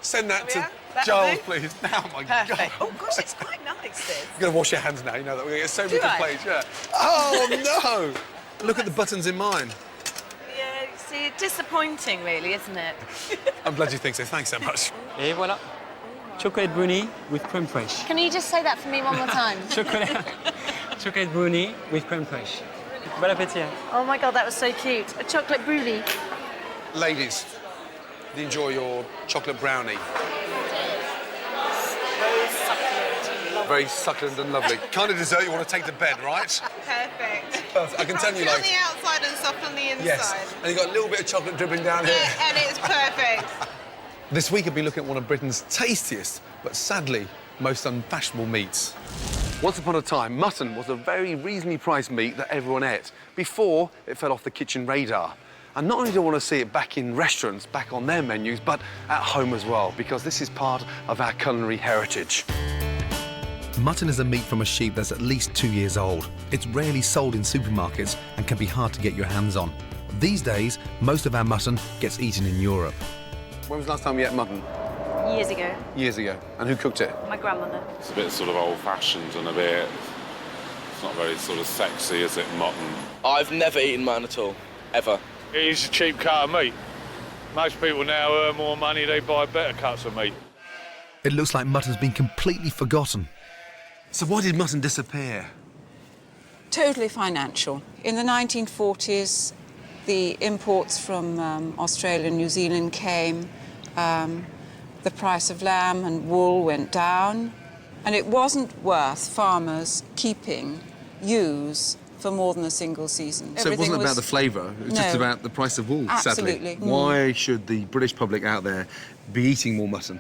[SPEAKER 1] send that to
[SPEAKER 16] That'll
[SPEAKER 1] Giles,
[SPEAKER 16] do.
[SPEAKER 1] please. Now, my
[SPEAKER 16] Perfect.
[SPEAKER 1] God.
[SPEAKER 16] Oh, gosh, it's quite nice, this.
[SPEAKER 1] You've got to wash your hands now, you know that. We're going to get so many
[SPEAKER 16] Do I?
[SPEAKER 1] complaints, yeah. Oh, no! Look at the buttons in mine.
[SPEAKER 16] Yeah, you see, disappointing, really, isn't it?
[SPEAKER 1] I'm glad you think so. Thanks so much.
[SPEAKER 21] Et voilà. Chocolate brownie with creme fraiche.
[SPEAKER 4] Can you just say that for me one more time?
[SPEAKER 21] Chocolate brownie with creme fraiche. Bon appétit.
[SPEAKER 4] Oh my God, that was so cute. A chocolate brownie.
[SPEAKER 1] Ladies, do you enjoy your chocolate brownie? Very succulent and lovely. Kind of dessert you want to take to bed, right?
[SPEAKER 12] Perfect.
[SPEAKER 1] Perfect. I can tell you,
[SPEAKER 12] Crunchy on
[SPEAKER 1] like...
[SPEAKER 12] the outside and soft on the inside.
[SPEAKER 1] Yes, and you've got a little bit of chocolate dribbling down here.
[SPEAKER 12] And it's perfect.
[SPEAKER 1] This week I've been looking at one of Britain's tastiest, but sadly, most unfashionable meats. Once upon a time, mutton was a very reasonably priced meat that everyone ate, before it fell off the kitchen radar. And not only do I want to see it back in restaurants, back on their menus, but at home as well, because this is part of our culinary heritage.
[SPEAKER 2] Mutton is a meat from a sheep that's at least 2 years old. It's rarely sold in supermarkets and can be hard to get your hands on. These days, most of our mutton gets eaten in Europe.
[SPEAKER 1] When was the last time you ate mutton?
[SPEAKER 4] Years ago.
[SPEAKER 1] Years ago. And who cooked it?
[SPEAKER 4] My grandmother.
[SPEAKER 5] It's a bit sort of old-fashioned and a bit... It's not very sort of sexy, is it, mutton?
[SPEAKER 6] I've never eaten mutton at all, ever.
[SPEAKER 5] It is a cheap cut of meat. Most people now earn more money, they buy better cuts of meat.
[SPEAKER 2] It looks like mutton's been completely forgotten.
[SPEAKER 1] So why did mutton disappear?
[SPEAKER 7] Totally financial. In the 1940s, the imports from Australia and New Zealand came. The price of lamb and wool went down, and it wasn't worth farmers keeping ewes for more than a single season.
[SPEAKER 1] So it wasn't about the flavour, it was just about the price of wool,
[SPEAKER 7] Absolutely.
[SPEAKER 1] sadly. Why should the British public out there be eating more mutton?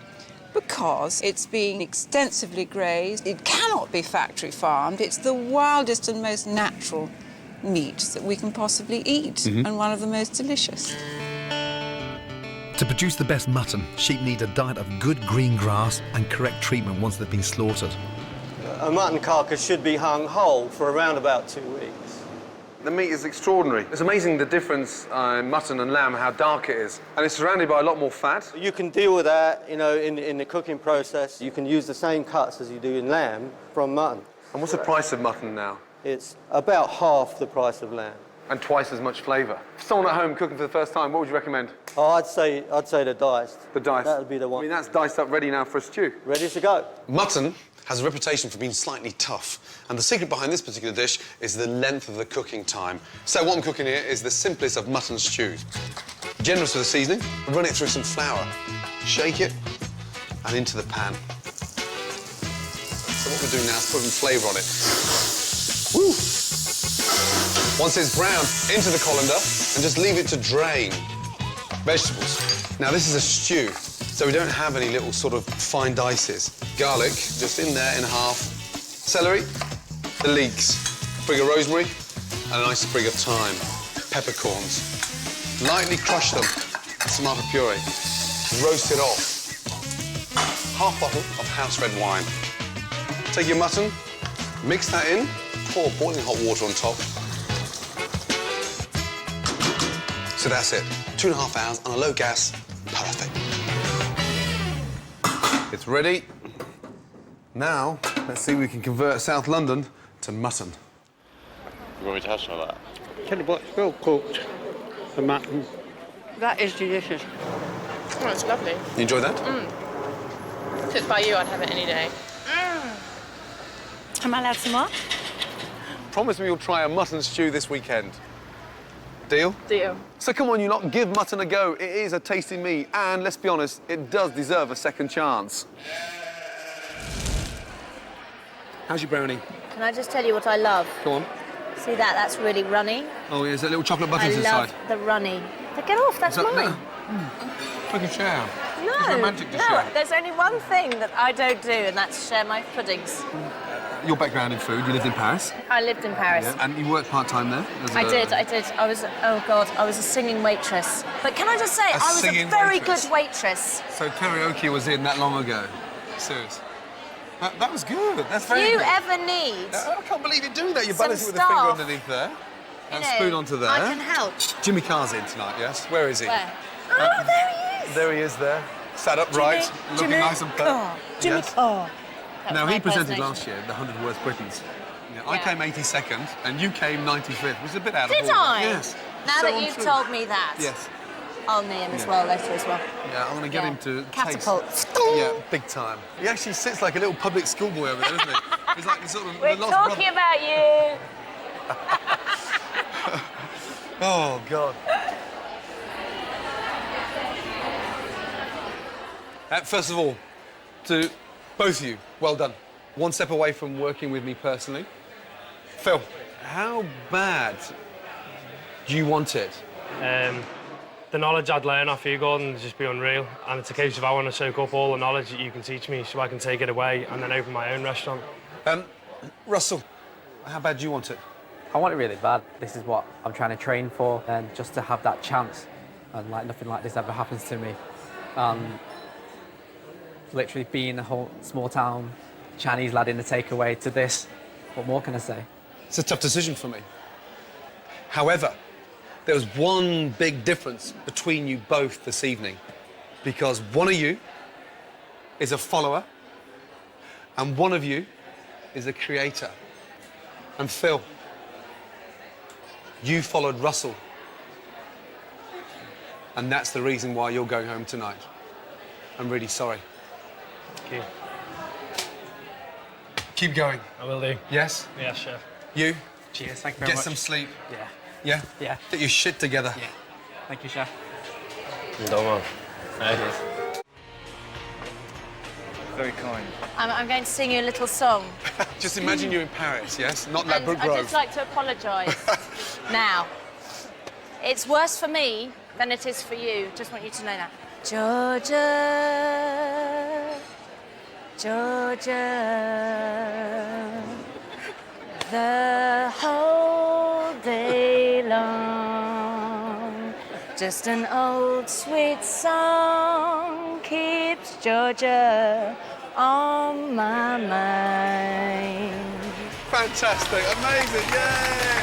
[SPEAKER 7] Because it's being extensively grazed. It cannot be factory farmed. It's the wildest and most natural meat that we can possibly eat, and one of the most delicious.
[SPEAKER 2] To produce the best mutton, sheep need a diet of good green grass and correct treatment once they've been slaughtered.
[SPEAKER 24] A mutton carcass should be hung whole for around about 2 weeks.
[SPEAKER 1] The meat is extraordinary. It's amazing the difference in mutton and lamb, how dark it is. And it's surrounded by a lot more fat.
[SPEAKER 24] You can deal with that, you know, in the cooking process. You can use the same cuts as you do in lamb from mutton.
[SPEAKER 1] And what's the price of mutton now?
[SPEAKER 24] It's about half the price of lamb.
[SPEAKER 1] And twice as much flavour. For someone at home cooking for the first time, what would you recommend?
[SPEAKER 24] Oh, I'd say the diced.
[SPEAKER 1] The diced?
[SPEAKER 24] That would be the one.
[SPEAKER 1] I mean, that's diced up ready now for a stew.
[SPEAKER 24] Ready to go.
[SPEAKER 1] Mutton has a reputation for being slightly tough, and the secret behind this particular dish is the length of the cooking time. So what I'm cooking here is the simplest of mutton stews. Generous with the seasoning, run it through some flour, shake it, and into the pan. So what we're doing now is putting flavour on it. Woo! Once it's brown, into the colander, and just leave it to drain. Vegetables. Now this is a stew, so we don't have any little sort of fine dices. Garlic, just in there in half. Celery, the leeks, sprig of rosemary, and a nice sprig of thyme. Peppercorns. Lightly crush them, tomato puree. Roast it off. Half bottle of house red wine. Take your mutton, mix that in, pour boiling hot water on top. So that's it. 2.5 hours on a low gas. Perfect. It's ready. Now, let's see if we can convert South London to mutton.
[SPEAKER 5] You want me to have some of that?
[SPEAKER 18] Tell you what, it's well cooked, the mutton. That is delicious.
[SPEAKER 22] Oh, it's lovely.
[SPEAKER 1] You enjoy that?
[SPEAKER 22] Cooked by you, I'd have it any day.
[SPEAKER 4] Am I allowed some more?
[SPEAKER 1] Promise me you'll try a mutton stew this weekend. Deal?
[SPEAKER 22] Deal.
[SPEAKER 1] So come on, you lot, give mutton a go. It is a tasty meat, and let's be honest, it does deserve a second chance. How's your brownie?
[SPEAKER 4] Can I just tell you what I love?
[SPEAKER 1] Go on.
[SPEAKER 4] See that? That's really runny.
[SPEAKER 1] Oh, yeah, there's that little chocolate buttons
[SPEAKER 4] I
[SPEAKER 1] inside.
[SPEAKER 4] love the runny. But get off, that's mine.
[SPEAKER 1] I can share.
[SPEAKER 4] No,
[SPEAKER 1] It's romantic to
[SPEAKER 4] no,
[SPEAKER 1] share.
[SPEAKER 4] there's only one thing that I don't do, and that's share my puddings.
[SPEAKER 1] Your background in food, you lived in Paris.
[SPEAKER 4] I lived in Paris.
[SPEAKER 1] Yeah, and you worked part-time there?
[SPEAKER 4] I did. I was, oh God, I was a singing waitress. But can I just say, I was a very good waitress.
[SPEAKER 1] So karaoke was in that long ago? Serious? That was good. That's very
[SPEAKER 4] If you
[SPEAKER 1] good.
[SPEAKER 4] ever need...
[SPEAKER 1] I can't believe you're doing that. You're
[SPEAKER 4] some
[SPEAKER 1] balancing with a finger
[SPEAKER 4] staff,
[SPEAKER 1] underneath there.
[SPEAKER 4] you
[SPEAKER 1] And
[SPEAKER 4] know,
[SPEAKER 1] spoon onto there.
[SPEAKER 4] I can help.
[SPEAKER 1] Jimmy Carr's in tonight, yes? Where is he?
[SPEAKER 4] Where? Oh, there he is.
[SPEAKER 1] There he is there. Sat upright, looking nice and pert.
[SPEAKER 4] Carr. Jimmy
[SPEAKER 1] Yes.
[SPEAKER 4] Carr. That
[SPEAKER 1] Now,
[SPEAKER 4] was
[SPEAKER 1] he
[SPEAKER 4] my
[SPEAKER 1] presented
[SPEAKER 4] impersonation.
[SPEAKER 1] last year the 100 Worst Britons. Yeah, I
[SPEAKER 4] Yeah.
[SPEAKER 1] came 82nd, and you came 95th, which is a bit out of
[SPEAKER 4] Did
[SPEAKER 1] order.
[SPEAKER 4] I?
[SPEAKER 1] Yes.
[SPEAKER 4] Now
[SPEAKER 1] So
[SPEAKER 4] that you've
[SPEAKER 1] untrue.
[SPEAKER 4] told me that,
[SPEAKER 1] Yes.
[SPEAKER 4] I'll name him as
[SPEAKER 1] Yeah.
[SPEAKER 4] well later as well.
[SPEAKER 1] Yeah, I'm going to get him to
[SPEAKER 4] Catapult.
[SPEAKER 1] taste. Yeah, big time. He actually sits like a little public schoolboy over there, doesn't he? He's like sort of
[SPEAKER 4] We're
[SPEAKER 1] the lost
[SPEAKER 4] talking about you.
[SPEAKER 1] Oh, God. First of all, to both of you, well done. One step away from working with me personally. Phil, how bad do you want it?
[SPEAKER 25] The knowledge I'd learn off you, Gordon, would just be unreal. And it's a case of I want to soak up all the knowledge that you can teach me so I can take it away and then open my own restaurant.
[SPEAKER 1] Russell, how bad do you want it?
[SPEAKER 26] I want it really bad. This is what I'm trying to train for, and just to have that chance, and like nothing like this ever happens to me. Literally be in a whole small town, Chinese lad in the takeaway to this. What more can I say?
[SPEAKER 1] It's a tough decision for me. However, there was one big difference between you both this evening, because one of you is a follower and one of you is a creator. And Phil, you followed Russell. And that's the reason why you're going home tonight. I'm really sorry.
[SPEAKER 25] Thank you.
[SPEAKER 1] Keep going.
[SPEAKER 25] I will do.
[SPEAKER 1] Yes?
[SPEAKER 25] Yeah, sure.
[SPEAKER 1] You?
[SPEAKER 26] Cheers, thank you very
[SPEAKER 1] Get
[SPEAKER 26] much.
[SPEAKER 1] some sleep.
[SPEAKER 26] Yeah.
[SPEAKER 1] Yeah?
[SPEAKER 26] Yeah.
[SPEAKER 1] Get your shit together.
[SPEAKER 26] Yeah. Thank you, chef.
[SPEAKER 5] Very kind.
[SPEAKER 4] I'm going to sing you a little song.
[SPEAKER 1] Just imagine you're in Paris, yes? Not
[SPEAKER 4] And
[SPEAKER 1] Ladbroke
[SPEAKER 4] I'd
[SPEAKER 1] Grove.
[SPEAKER 4] just like to apologise. Now, it's worse for me than it is for you. Just want you to know that. Georgia, Georgia, the whole day long, just an old sweet song keeps Georgia on my mind.
[SPEAKER 1] Fantastic, amazing, yay!